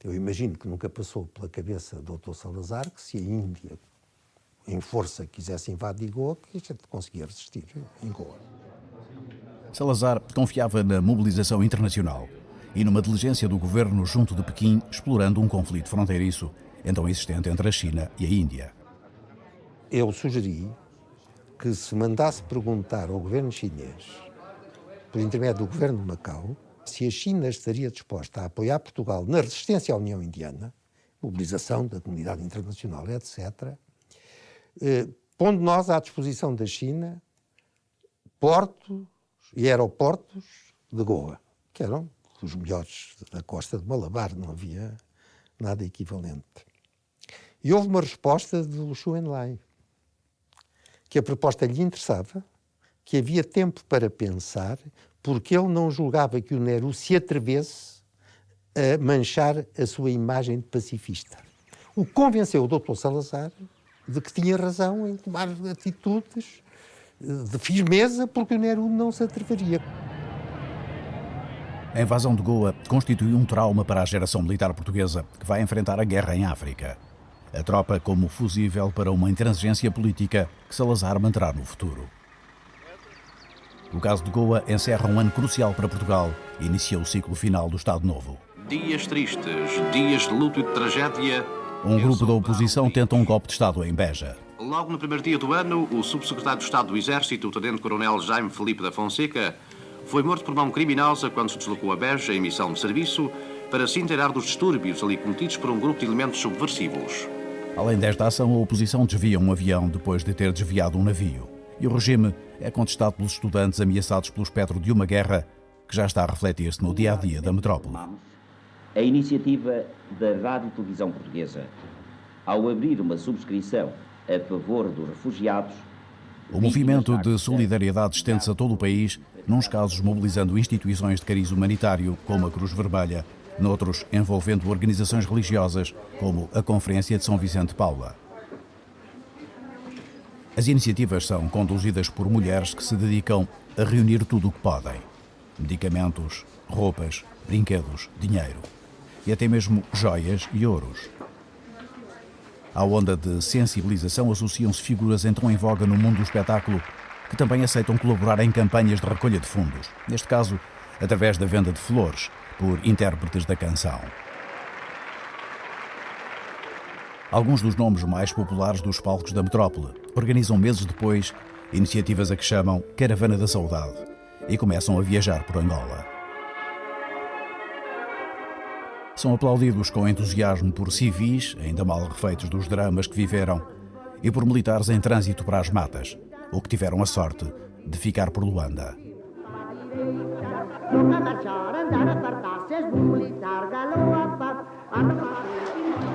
Eu imagino que nunca passou pela cabeça do Dr. Salazar que se a Índia, em força, quisesse invadir Goa, que a gente conseguia resistir em Goa. Salazar confiava na mobilização internacional e numa diligência do governo junto de Pequim, explorando um conflito fronteiriço então existente entre a China e a Índia. Eu sugeri que se mandasse perguntar ao governo chinês, por intermédio do governo de Macau, se a China estaria disposta a apoiar Portugal na resistência à União Indiana, mobilização da comunidade internacional, etc., pondo nós à disposição da China portos e aeroportos de Goa, que eram os melhores da costa de Malabar, não havia nada equivalente. E houve uma resposta do Xu Enlai, que a proposta lhe interessava, que havia tempo para pensar, porque ele não julgava que o Nehru se atrevesse a manchar a sua imagem de pacifista. O que convenceu o Dr. Salazar de que tinha razão em tomar atitudes de firmeza, porque o Nehru não se atreveria. A invasão de Goa constituiu um trauma para a geração militar portuguesa que vai enfrentar a guerra em África. A tropa como fusível para uma intransigência política que Salazar manterá no futuro. O caso de Goa encerra um ano crucial para Portugal e inicia o ciclo final do Estado Novo. Dias tristes, dias de luto e de tragédia. Um grupo da oposição tenta um golpe de Estado em Beja. Logo no primeiro dia do ano, o subsecretário de Estado do Exército, o tenente-coronel Jaime Felipe da Fonseca, foi morto por mão criminosa quando se deslocou a Beja em missão de serviço para se inteirar dos distúrbios ali cometidos por um grupo de elementos subversivos. Além desta ação, a oposição desvia um avião depois de ter desviado um navio. E o regime é contestado pelos estudantes ameaçados pelo espectro de uma guerra que já está a refletir-se no dia-a-dia da metrópole. A iniciativa da Rádio e Televisão Portuguesa, ao abrir uma subscrição a favor dos refugiados... O movimento de solidariedade estende-se a todo o país, nos casos mobilizando instituições de cariz humanitário, como a Cruz Vermelha, noutros envolvendo organizações religiosas, como a Conferência de São Vicente de Paula. As iniciativas são conduzidas por mulheres que se dedicam a reunir tudo o que podem. Medicamentos, roupas, brinquedos, dinheiro. E até mesmo joias e ouros. À onda de sensibilização associam-se figuras então em voga no mundo do espetáculo que também aceitam colaborar em campanhas de recolha de fundos, neste caso através da venda de flores por intérpretes da canção. Alguns dos nomes mais populares dos palcos da metrópole organizam meses depois iniciativas a que chamam Caravana da Saudade e começam a viajar por Angola. São aplaudidos com entusiasmo por civis, ainda mal refeitos dos dramas que viveram, e por militares em trânsito para as matas, ou que tiveram a sorte de ficar por Luanda.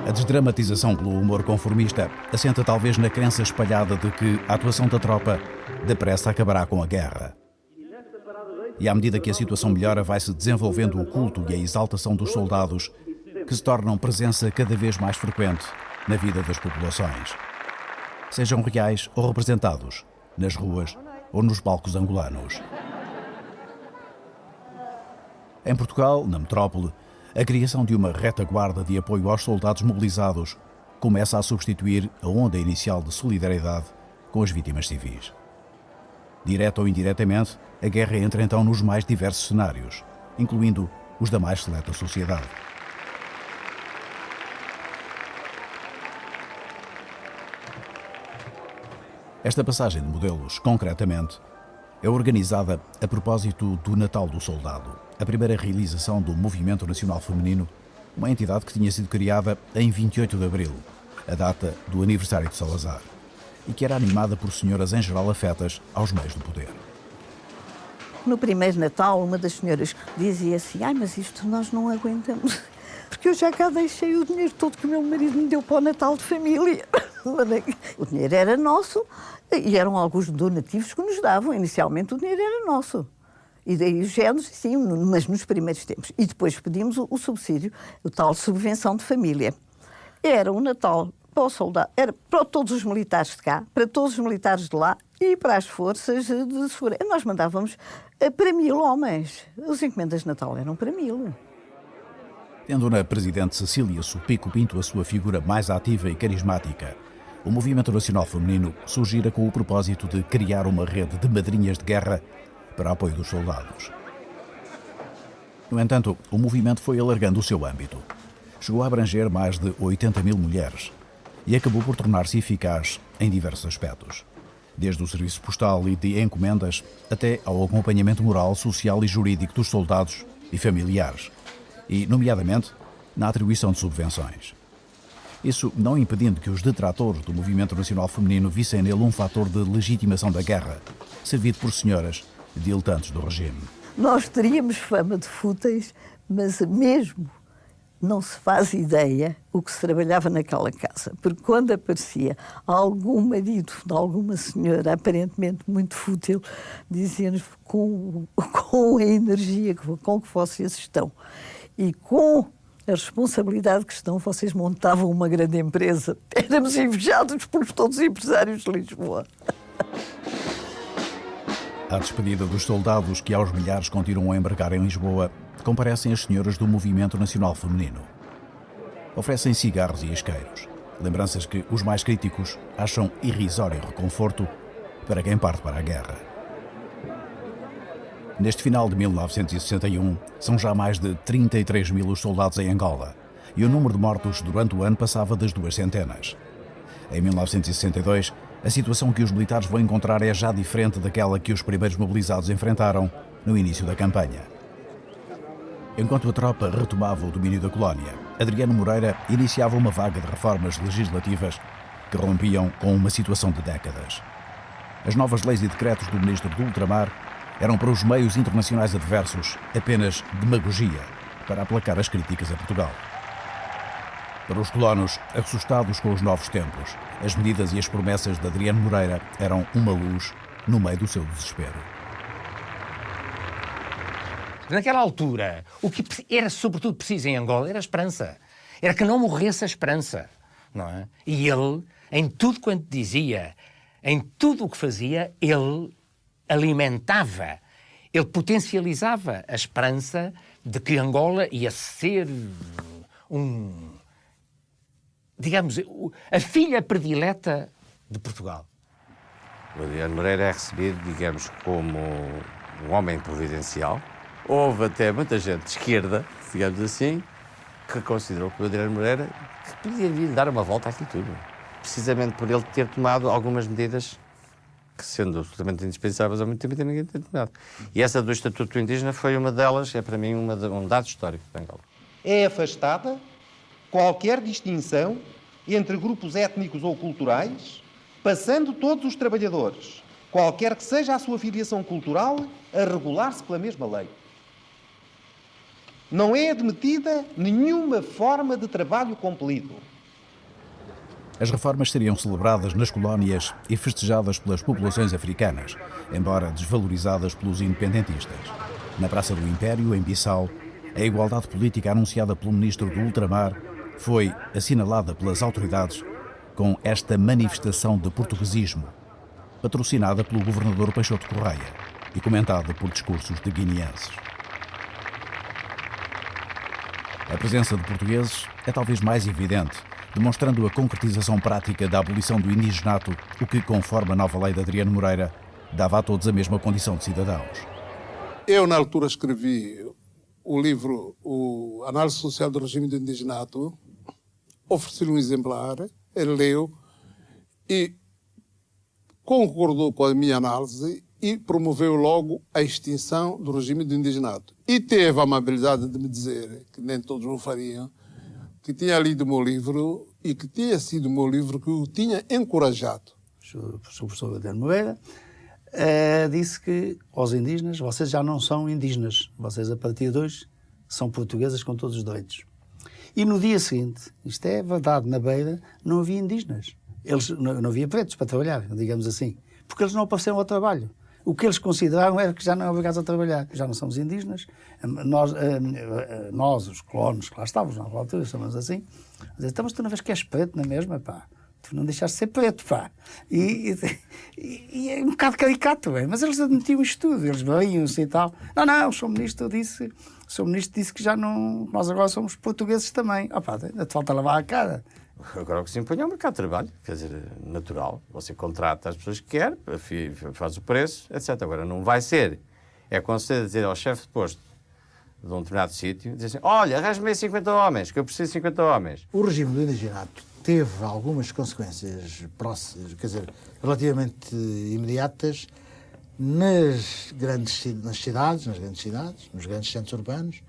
A desdramatização pelo humor conformista assenta talvez na crença espalhada de que a atuação da tropa depressa acabará com a guerra. E à medida que a situação melhora, vai-se desenvolvendo o culto e a exaltação dos soldados, que se tornam presença cada vez mais frequente na vida das populações. Sejam reais ou representados, nas ruas ou nos palcos angolanos. Em Portugal, na metrópole, a criação de uma retaguarda de apoio aos soldados mobilizados começa a substituir a onda inicial de solidariedade com as vítimas civis. Direta ou indiretamente, a guerra entra então nos mais diversos cenários, incluindo os da mais seleta sociedade. Esta passagem de modelos, concretamente, é organizada a propósito do Natal do Soldado, a primeira realização do Movimento Nacional Feminino, uma entidade que tinha sido criada em 28 de abril, a data do aniversário de Salazar, e que era animada por senhoras em geral afetas aos meios do poder. No primeiro Natal, uma das senhoras dizia assim: "Ai, mas isto nós não aguentamos, porque eu já cá deixei o dinheiro todo que o meu marido me deu para o Natal de família." O dinheiro era nosso e eram alguns donativos que nos davam. Inicialmente o dinheiro era nosso. E daí os géneros, sim, mas nos primeiros tempos. E depois pedimos o subsídio, o tal subvenção de família. Era um Natal para o soldado, era para todos os militares de cá, para todos os militares de lá e para as forças de segurança. Nós mandávamos para 1000 homens. As encomendas de Natal eram para 1000. Tendo na presidente Cecília Supico Pinto a sua figura mais ativa e carismática, o Movimento Nacional Feminino surgira com o propósito de criar uma rede de madrinhas de guerra para apoio dos soldados. No entanto, o movimento foi alargando o seu âmbito. Chegou a abranger mais de 80.000 mulheres e acabou por tornar-se eficaz em diversos aspectos, desde o serviço postal e de encomendas até ao acompanhamento moral, social e jurídico dos soldados e familiares, e, nomeadamente, na atribuição de subvenções. Isso não impedindo que os detratores do Movimento Nacional Feminino vissem nele um fator de legitimação da guerra, servido por senhoras diletantes do regime. Nós teríamos fama de fúteis, mas mesmo não se faz ideia o que se trabalhava naquela casa. Porque quando aparecia algum marido de alguma senhora aparentemente muito fútil, dizia-nos com a energia com que vocês estão e com a responsabilidade que estão, vocês montavam uma grande empresa. Éramos invejados por todos os empresários de Lisboa. À despedida dos soldados que aos milhares continuam a embarcar em Lisboa, comparecem as senhoras do Movimento Nacional Feminino. Oferecem cigarros e isqueiros, lembranças que os mais críticos acham irrisório reconforto para quem parte para a guerra. Neste final de 1961, são já mais de 33.000 os soldados em Angola e o número de mortos durante o ano passava das 200. Em 1962, a situação que os militares vão encontrar é já diferente daquela que os primeiros mobilizados enfrentaram no início da campanha. Enquanto a tropa retomava o domínio da colónia, Adriano Moreira iniciava uma vaga de reformas legislativas que rompiam com uma situação de décadas. As novas leis e decretos do ministro do Ultramar eram para os meios internacionais adversos apenas demagogia para aplacar as críticas a Portugal. Para os colonos, assustados com os novos tempos, as medidas e as promessas de Adriano Moreira eram uma luz no meio do seu desespero. Naquela altura, o que era sobretudo preciso em Angola era a esperança. Era que não morresse a esperança, não é? E ele, em tudo quanto dizia, em tudo o que fazia, ele alimentava, ele potencializava a esperança de que Angola ia ser digamos, a filha predileta de Portugal. O Adriano Moreira é recebido, digamos, como um homem providencial. Houve até muita gente de esquerda, digamos assim, que considerou que o Adriano Moreira que podia vir dar uma volta àquilo tudo. Precisamente por ele ter tomado algumas medidas que, sendo absolutamente indispensáveis, ao mesmo tempo ninguém tem tomado. E essa do Estatuto Indígena foi uma delas, é para mim um dado histórico de Angola. É afastada qualquer distinção entre grupos étnicos ou culturais, passando todos os trabalhadores, qualquer que seja a sua filiação cultural, a regular-se pela mesma lei. Não é admitida nenhuma forma de trabalho compelido. As reformas seriam celebradas nas colónias e festejadas pelas populações africanas, embora desvalorizadas pelos independentistas. Na Praça do Império, em Bissau, a igualdade política anunciada pelo ministro do Ultramar foi assinalada pelas autoridades com esta manifestação de portuguesismo, patrocinada pelo governador Peixoto Correia e comentada por discursos de guineenses. A presença de portugueses é talvez mais evidente, demonstrando a concretização prática da abolição do indigenato, o que, conforme a nova lei de Adriano Moreira, dava a todos a mesma condição de cidadãos. Eu, na altura, escrevi o livro O Análise Social do Regime do Indigenato, ofereci-lhe um exemplar, ele leu e concordou com a minha análise e promoveu logo a extinção do regime do indigenato. E teve a amabilidade de me dizer, que nem todos o fariam, que tinha lido o meu livro e que tinha sido o meu livro que o tinha encorajado. O professor Adriano Moreira disse que aos indígenas, vocês já não são indígenas, vocês a partir de hoje são portuguesas com todos os direitos. E no dia seguinte, isto é verdade, na Beira não havia indígenas. Não havia pretos para trabalhar, digamos assim, porque eles não apareceram ao trabalho. O que eles consideravam era que já não eram obrigados a trabalhar. Já não somos indígenas. Nós os colonos que lá estávamos, na altura, chamamos assim, então, mas tu não vês que és preto na mesma, pá. Tu não deixaste de ser preto, pá. E é um bocado caricato, é? Mas eles admitiam isto tudo, eles variam-se e tal. Não, o Sr. Ministro disse que já não... Nós agora somos portugueses também. Ah, pá, ainda te falta lavar a cara. Agora o que se impõe é o mercado de trabalho, quer dizer, natural. Você contrata as pessoas que quer, faz o preço, etc. Agora não vai ser. É quando você dizer ao chefe de posto de um determinado sítio, dizer assim, olha, arranja-me 50 homens, que eu preciso de 50 homens. O regime do indigenato teve algumas consequências próximas, quer dizer, relativamente imediatas nas grandes cidades, nos grandes centros urbanos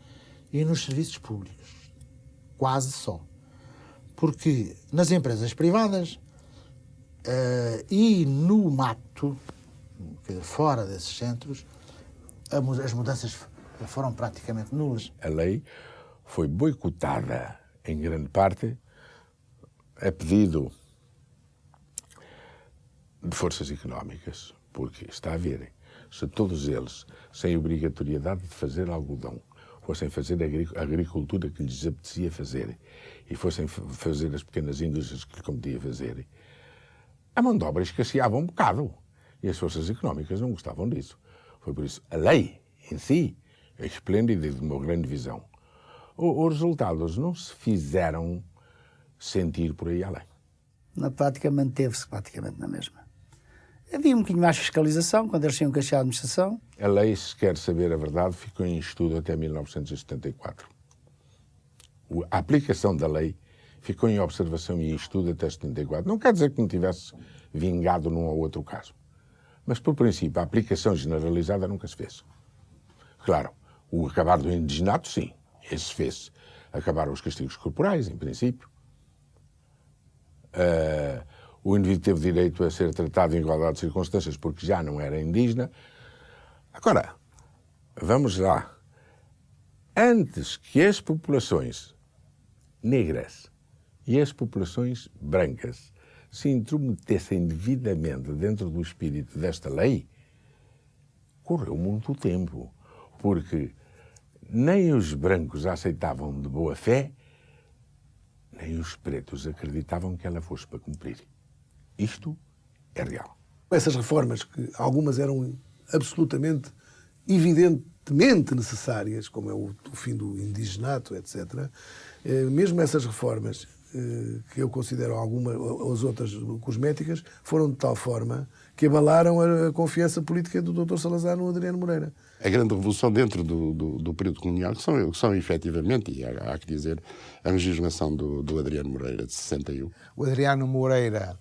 e nos serviços públicos. Quase só. Porque nas empresas privadas e no mato, fora desses centros, as mudanças foram praticamente nulas. A lei foi boicotada em grande parte a pedido de forças económicas, porque está a ver, se todos eles, sem obrigatoriedade de fazer algodão, fossem fazer a agricultura que lhes apetecia fazer e fossem fazer as pequenas indústrias que lhes competia fazer, a mão de obra escasseava um bocado e as forças económicas não gostavam disso. Foi por isso a lei em si é esplêndida e de uma grande visão. Os resultados não se fizeram sentir por aí além. Na prática manteve-se praticamente na mesma. Havia um bocadinho mais fiscalização quando eles tinham que achar a administração. A lei, se quer saber a verdade, ficou em estudo até 1974. A aplicação da lei ficou em observação e em estudo até 74. Não quer dizer que não tivesse vingado num ou outro caso. Mas, por princípio, a aplicação generalizada nunca se fez. Claro, o acabar do indigenato, sim, esse fez. Acabaram os castigos corporais, em princípio. O indivíduo teve direito a ser tratado em igualdade de circunstâncias porque já não era indígena. Agora, vamos lá. Antes que as populações negras e as populações brancas se intrometessem devidamente dentro do espírito desta lei, correu muito tempo, porque nem os brancos a aceitavam de boa fé, nem os pretos acreditavam que ela fosse para cumprir. Isto é real. Essas reformas, que algumas eram absolutamente, evidentemente necessárias, como é o fim do indigenato, etc., mesmo essas reformas que eu considero as outras cosméticas, foram de tal forma que abalaram a confiança política do Dr. Salazar no Adriano Moreira. A grande revolução dentro do período colonial, que são efetivamente, e há que dizer, a legislação do Adriano Moreira, de 61. O Adriano Moreira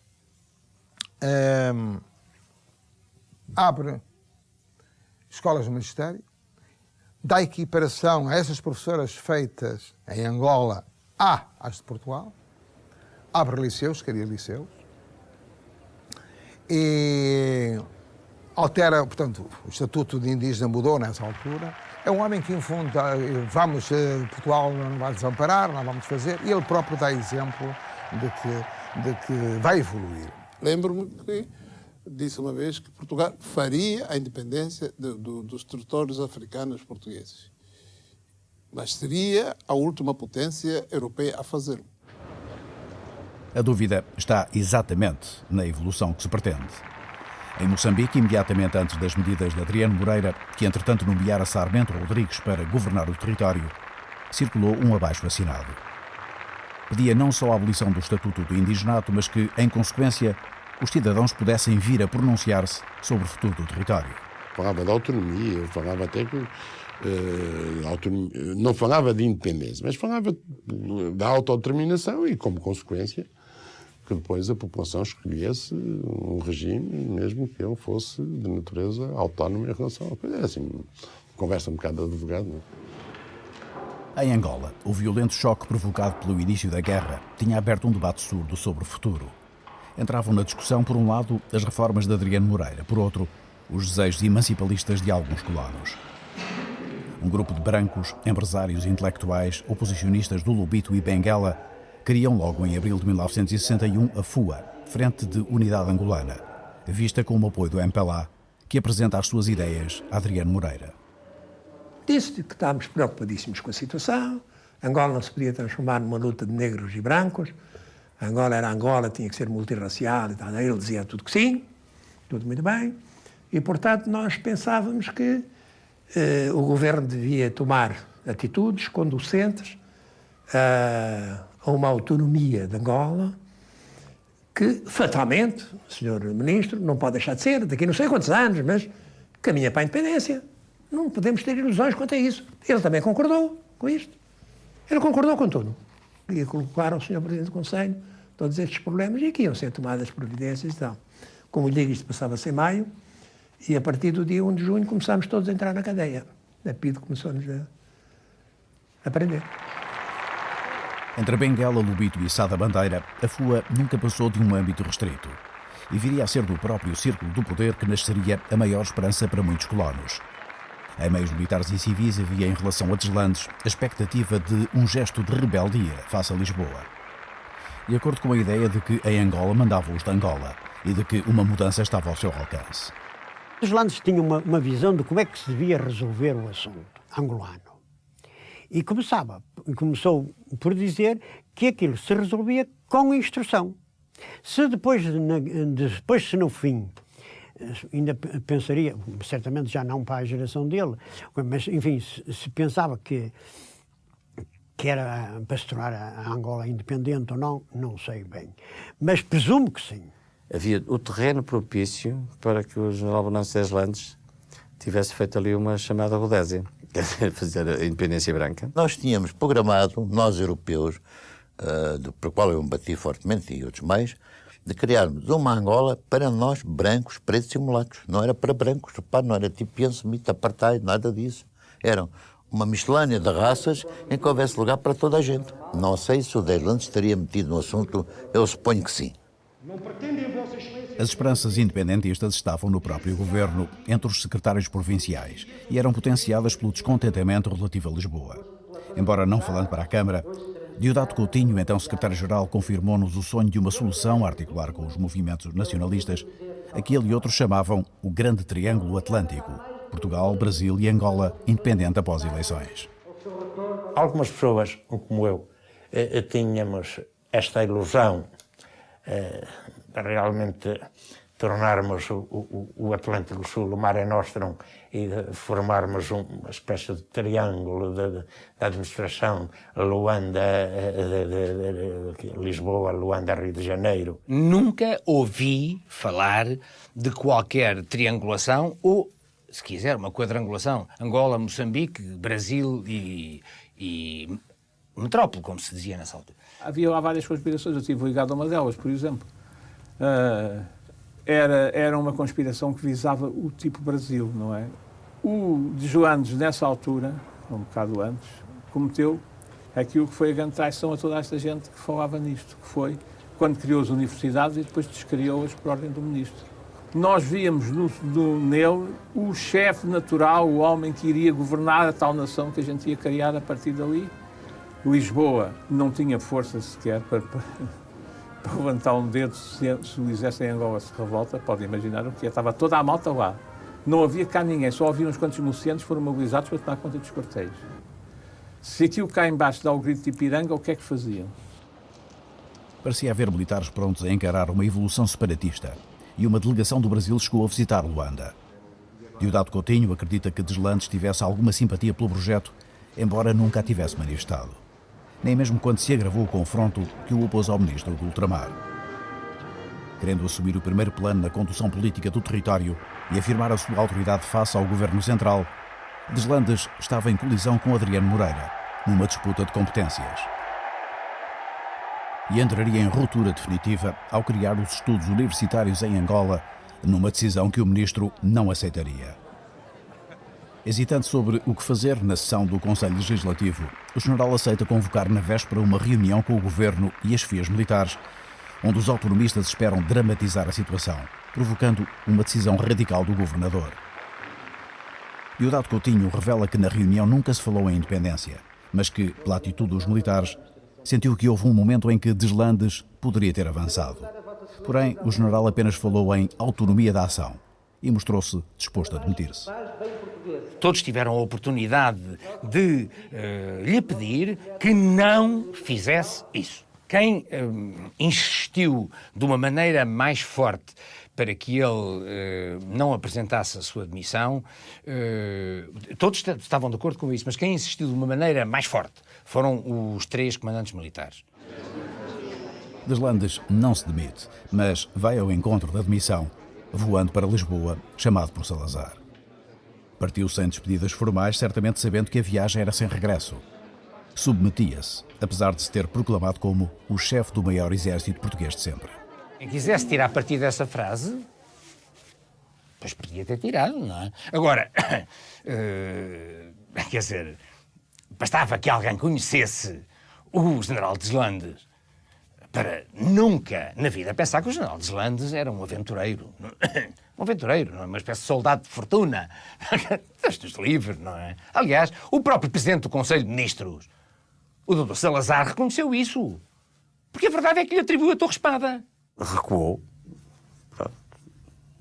abre escolas de magistério, dá equiparação a essas professoras feitas em Angola às de Portugal, abre liceus, cria liceus, e altera, portanto, o Estatuto de Indígena mudou nessa altura. É um homem que, em fundo, Portugal não vai desamparar, não vamos fazer, e ele próprio dá exemplo de que vai evoluir. Lembro-me que disse uma vez que Portugal faria a independência dos territórios africanos portugueses, mas seria a última potência europeia a fazê-lo. A dúvida está exatamente na evolução que se pretende. Em Moçambique, imediatamente antes das medidas de Adriano Moreira, que entretanto nomeara Sarmento Rodrigues para governar o território, circulou um abaixo-assinado. Pedia não só a abolição do Estatuto do Indigenato, mas que, em consequência, os cidadãos pudessem vir a pronunciar-se sobre o futuro do território. Falava de autonomia, falava até que não falava de independência, mas falava da autodeterminação e, como consequência, que depois a população escolhesse um regime, mesmo que ele fosse de natureza autónoma em relação a coisa. É assim, conversa um bocado de advogado, não é? Em Angola, o violento choque provocado pelo início da guerra tinha aberto um debate surdo sobre o futuro. Entravam na discussão, por um lado, as reformas de Adriano Moreira, por outro, os desejos emancipalistas de alguns colonos. Um grupo de brancos, empresários e intelectuais, oposicionistas do Lobito e Benguela, criam logo em abril de 1961 a FUA, Frente de Unidade Angolana, vista com o apoio do MPLA, que apresenta as suas ideias a Adriano Moreira. Disse que estávamos preocupadíssimos com a situação, Angola não se podia transformar numa luta de negros e brancos, Angola era Angola, tinha que ser multirracial e tal. Ele dizia tudo que sim, tudo muito bem, e portanto nós pensávamos que o governo devia tomar atitudes conducentes a uma autonomia de Angola que, fatalmente, o Sr. Ministro, não pode deixar de ser, daqui não sei quantos anos, mas caminha para a independência. Não podemos ter ilusões quanto a isso. Ele também concordou com isto. Ele concordou com tudo. Ia colocar ao Sr. Presidente do Conselho todos estes problemas e que iam ser tomadas providências e tal. Como lhe digo, isto passava-se em maio e a partir do dia 1 de junho começámos todos a entrar na cadeia. A PIDE começou-nos a prender. Entre Benguela, Lobito e Sá da Bandeira, a FUA nunca passou de um âmbito restrito e viria a ser do próprio círculo do poder que nasceria a maior esperança para muitos colonos. Em meios militares e civis havia, em relação a Deslandes, a expectativa de um gesto de rebeldia face a Lisboa. De acordo com a ideia de que em Angola mandavam os de Angola e de que uma mudança estava ao seu alcance. Deslandes tinha uma visão de como é que se devia resolver o assunto angolano. E começou por dizer que aquilo se resolvia com instrução. Se depois se no fim, ainda pensaria, certamente já não para a geração dele, mas enfim, se pensava que era para se tornar a Angola independente ou não, não sei bem. Mas presumo que sim. Havia o terreno propício para que o general Venâncio Deslandes tivesse feito ali uma chamada Rodésia, fazer a independência branca. Nós tínhamos programado, nós europeus, por qual eu me bati fortemente e outros mais, de criarmos uma Angola para nós brancos, pretos e mulatos. Não era para brancos, repare, não era tipo pensamento, apartheid, nada disso. Era uma miscelânea de raças em que houvesse lugar para toda a gente. Não sei se o Deslandes estaria metido no assunto, eu suponho que sim. As esperanças independentistas estavam no próprio governo, entre os secretários provinciais, e eram potenciadas pelo descontentamento relativo a Lisboa. Embora não falando para a Câmara, Deodato Coutinho, então secretário-geral, confirmou-nos o sonho de uma solução a articular com os movimentos nacionalistas, a que ele e outros chamavam o Grande Triângulo Atlântico, Portugal, Brasil e Angola, independente após eleições. Algumas pessoas, como eu, tínhamos esta ilusão realmente tornarmos o Atlântico Sul, o Mare Nostrum, e formarmos uma espécie de triângulo da administração Luanda, Lisboa, Luanda, Rio de Janeiro. Nunca ouvi falar de qualquer triangulação ou, se quiser, uma quadrangulação. Angola, Moçambique, Brasil e metrópole, como se dizia nessa altura. Havia lá várias conspirações, eu estive ligado a uma delas, por exemplo. Era uma conspiração que visava o tipo Brasil, não é? O Deslandes, nessa altura, um bocado antes, cometeu aquilo que foi a grande traição a toda esta gente que falava nisto, que foi quando criou as universidades e depois descriou-as por ordem do ministro. Nós víamos nele o chefe natural, o homem que iria governar a tal nação que a gente ia criar a partir dali. Lisboa não tinha força sequer para levantar um dedo se o exército em Angola se revolta. Podem imaginar o que é. Estava toda a malta lá. Não havia cá ninguém. Só havia uns quantos milicianos que foram mobilizados para tomar conta dos quartéis. Se aquilo cá embaixo dá o grito de Ipiranga, o que é que faziam? Parecia haver militares prontos a encarar uma evolução separatista e uma delegação do Brasil chegou a visitar Luanda. Diosdado Coutinho acredita que Deslandes tivesse alguma simpatia pelo projeto, embora nunca a tivesse manifestado. Nem mesmo quando se agravou o confronto que o opôs ao ministro do Ultramar. Querendo assumir o primeiro plano na condução política do território e afirmar a sua autoridade face ao governo central, Deslandes estava em colisão com Adriano Moreira, numa disputa de competências. E entraria em ruptura definitiva ao criar os estudos universitários em Angola, numa decisão que o ministro não aceitaria. Hesitante sobre o que fazer na sessão do Conselho Legislativo, o general aceita convocar na véspera uma reunião com o governo e as chefias militares, onde os autonomistas esperam dramatizar a situação, provocando uma decisão radical do governador. Diosdado Coutinho revela que na reunião nunca se falou em independência, mas que, pela atitude dos militares, sentiu que houve um momento em que Deslandes poderia ter avançado. Porém, o general apenas falou em autonomia da ação e mostrou-se disposto a demitir-se. Todos tiveram a oportunidade de lhe pedir que não fizesse isso. Quem insistiu de uma maneira mais forte para que ele não apresentasse a sua demissão, todos estavam de acordo com isso, mas quem insistiu de uma maneira mais forte foram os 3 comandantes militares. Deslandes não se demite, mas vai ao encontro da demissão, voando para Lisboa, chamado por Salazar. Partiu sem despedidas formais, certamente sabendo que a viagem era sem regresso. Submetia-se, apesar de se ter proclamado como o chefe do maior exército português de sempre. Quem quisesse tirar partido dessa frase, pois podia ter tirado, não é? Agora, quer dizer, bastava que alguém conhecesse o general Deslandes para nunca na vida pensar que o general Deslandes era um aventureiro. Um aventureiro, não é? Uma espécie de soldado de fortuna. Estes livros, não é? Aliás, o próprio presidente do Conselho de Ministros, o Dr. Salazar, reconheceu isso. Porque a verdade é que lhe atribuiu a Torre-Espada. Recuou. Pronto.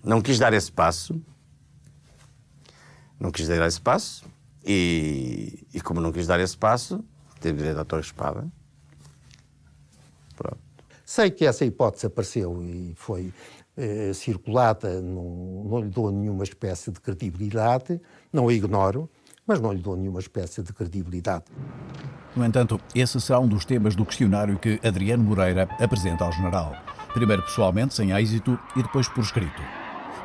Não quis dar esse passo. Não quis dar esse passo. E como não quis dar esse passo, teve direito à Torre-Espada. Pronto. Sei que essa hipótese apareceu e foi circulada, não lhe dou nenhuma espécie de credibilidade, não a ignoro, mas não lhe dou nenhuma espécie de credibilidade. No entanto, esse será um dos temas do questionário que Adriano Moreira apresenta ao general. Primeiro pessoalmente, sem êxito, e depois por escrito.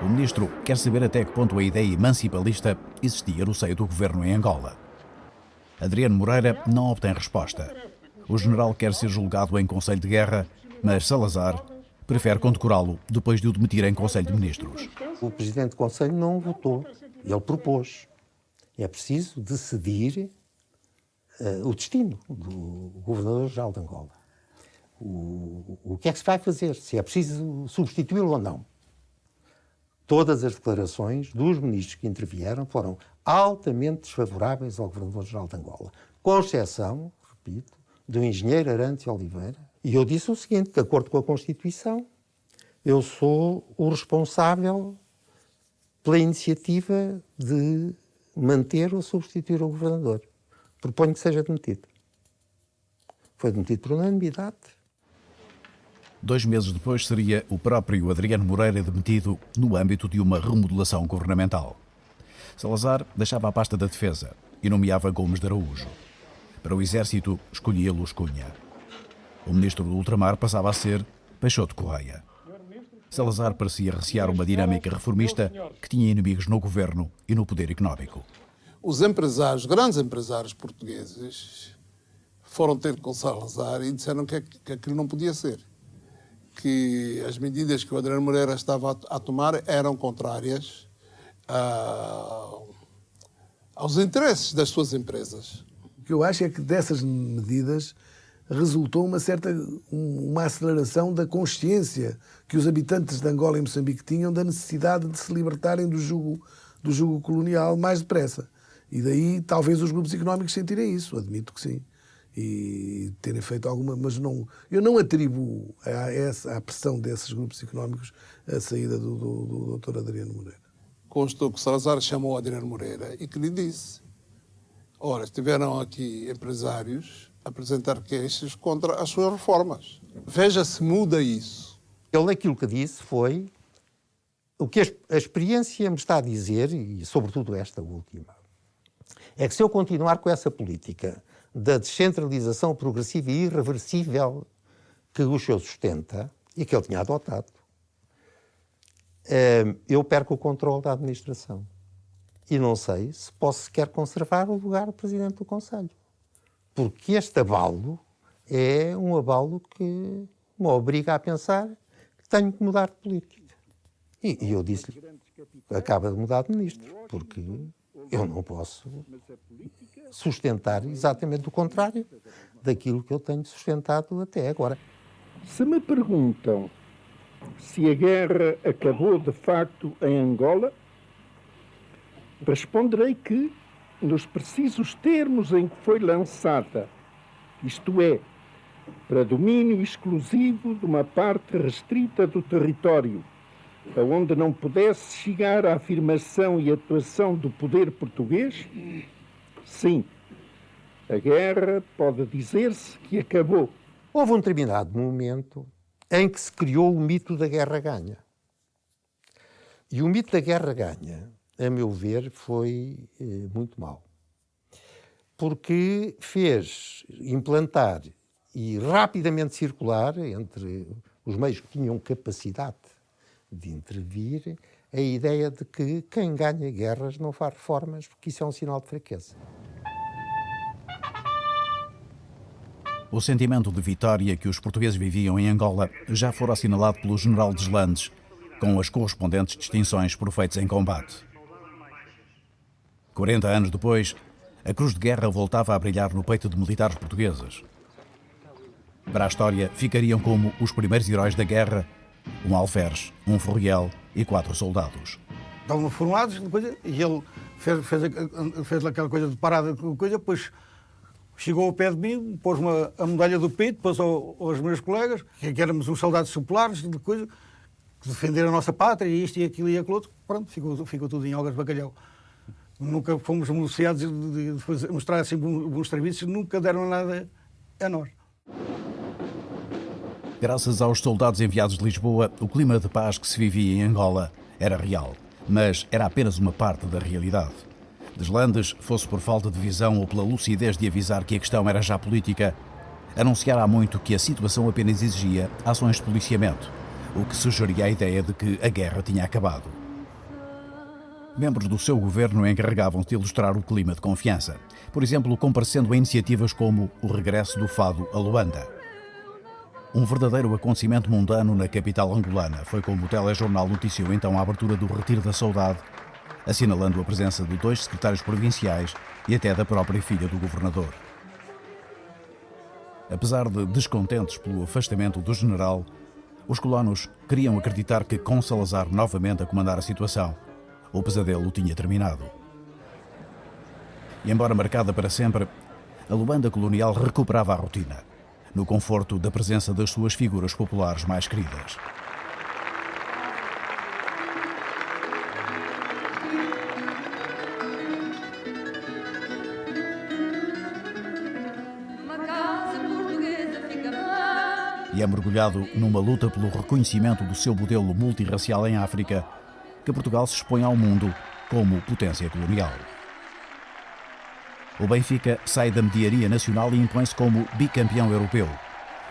O ministro quer saber até que ponto a ideia emancipalista existia no seio do governo em Angola. Adriano Moreira não obtém resposta. O general quer ser julgado em Conselho de Guerra, mas Salazar prefere condecorá-lo depois de o demitir em Conselho de Ministros. O Presidente do Conselho não votou, ele propôs. É preciso decidir o destino do Governador-Geral de Angola. O que é que se vai fazer, se é preciso substituí-lo ou não. Todas as declarações dos ministros que intervieram foram altamente desfavoráveis ao Governador-Geral de Angola, com exceção, repito, do engenheiro Arantes Oliveira. E eu disse o seguinte, de acordo com a Constituição, eu sou o responsável pela iniciativa de manter ou substituir o governador. Proponho que seja demitido. Foi demitido por unanimidade. 2 meses depois seria o próprio Adriano Moreira demitido no âmbito de uma remodelação governamental. Salazar deixava a pasta da Defesa e nomeava Gomes de Araújo. Para o Exército, escolhia Luz Cunha. O ministro do Ultramar passava a ser Peixoto Correia. Salazar parecia recear uma dinâmica reformista que tinha inimigos no governo e no poder económico. Os empresários, grandes empresários portugueses, foram ter com Salazar e disseram que aquilo não podia ser. Que as medidas que o Adriano Moreira estava a tomar eram contrárias aos interesses das suas empresas. O que eu acho é que dessas medidas resultou uma aceleração da consciência que os habitantes de Angola e Moçambique tinham da necessidade de se libertarem do jugo colonial mais depressa. E daí talvez os grupos económicos sentirem isso, admito que sim. E terem feito alguma... Mas eu não atribuo à pressão desses grupos económicos a saída do Dr. Adriano Moreira. Constou que Salazar chamou Adriano Moreira e que lhe disse: ora, estiveram aqui empresários a apresentar queixas contra as suas reformas. Veja se muda isso. Ele aquilo que disse foi o que a experiência me está a dizer, e sobretudo esta última, é que se eu continuar com essa política da descentralização progressiva e irreversível que o senhor sustenta e que ele tinha adotado, eu perco o controle da administração. E não sei se posso sequer conservar o lugar de Presidente do Conselho. Porque este abalo é um abalo que me obriga a pensar que tenho que mudar de política. E eu disse-lhe, acaba de mudar de ministro, porque eu não posso sustentar exatamente o contrário daquilo que eu tenho sustentado até agora. Se me perguntam se a guerra acabou de facto em Angola, responderei que, nos precisos termos em que foi lançada, isto é, para domínio exclusivo de uma parte restrita do território, aonde não pudesse chegar a afirmação e atuação do poder português, sim, a guerra pode dizer-se que acabou. Houve um determinado momento em que se criou o mito da guerra ganha. E o mito da guerra ganha, a meu ver, foi muito mau. Porque fez implantar e rapidamente circular entre os meios que tinham capacidade de intervir a ideia de que quem ganha guerras não faz reformas, porque isso é um sinal de fraqueza. O sentimento de vitória que os portugueses viviam em Angola já fora assinalado pelo general Deslandes, com as correspondentes distinções por feitos em combate. 40 anos depois, a cruz de guerra voltava a brilhar no peito de militares portugueses. Para a história, ficariam como os primeiros heróis da guerra, um alferes, um furriel e 4 soldados. Estavam formados, e ele fez aquela coisa de parada, depois chegou ao pé de mim, pôs-me a medalha do peito, depois aos meus colegas, que éramos uns soldados supulares, que defenderam a nossa pátria, e isto e aquilo e aquilo outro. Pronto, ficou tudo em algas de bacalhau. Nunca fomos beneficiados de mostrar assim bons serviços, nunca deram nada a nós. Graças aos soldados enviados de Lisboa, o clima de paz que se vivia em Angola era real, mas era apenas uma parte da realidade. Deslandes, fosse por falta de visão ou pela lucidez de avisar que a questão era já política, anunciara há muito que a situação apenas exigia ações de policiamento, o que sugeria a ideia de que a guerra tinha acabado. Membros do seu governo encarregavam-se de ilustrar o clima de confiança, por exemplo, comparecendo a iniciativas como o regresso do fado a Luanda. Um verdadeiro acontecimento mundano na capital angolana foi como o telejornal noticiou então a abertura do Retiro da Saudade, assinalando a presença de 2 secretários provinciais e até da própria filha do governador. Apesar de descontentes pelo afastamento do general, os colonos queriam acreditar que, com Salazar novamente a comandar a situação, o pesadelo tinha terminado. E embora marcada para sempre, a Luanda colonial recuperava a rotina, no conforto da presença das suas figuras populares mais queridas. e é mergulhado numa luta pelo reconhecimento do seu modelo multirracial em África que Portugal se expõe ao mundo como potência colonial. O Benfica sai da mediaria nacional e impõe-se como bicampeão europeu,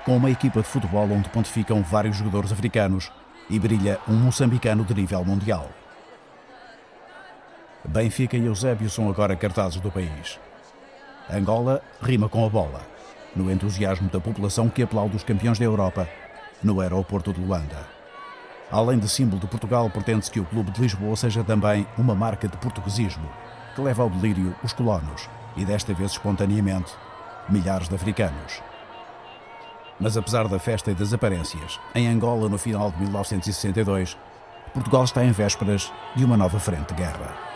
com uma equipa de futebol onde pontificam vários jogadores africanos e brilha um moçambicano de nível mundial. Benfica e Eusébio são agora cartazes do país. Angola rima com a bola, no entusiasmo da população que aplaude os campeões da Europa no aeroporto de Luanda. Além de símbolo de Portugal, pretende-se que o Clube de Lisboa seja também uma marca de portuguesismo que leva ao delírio os colonos e, desta vez espontaneamente, milhares de africanos. Mas apesar da festa e das aparências, em Angola, no final de 1962, Portugal está em vésperas de uma nova frente de guerra.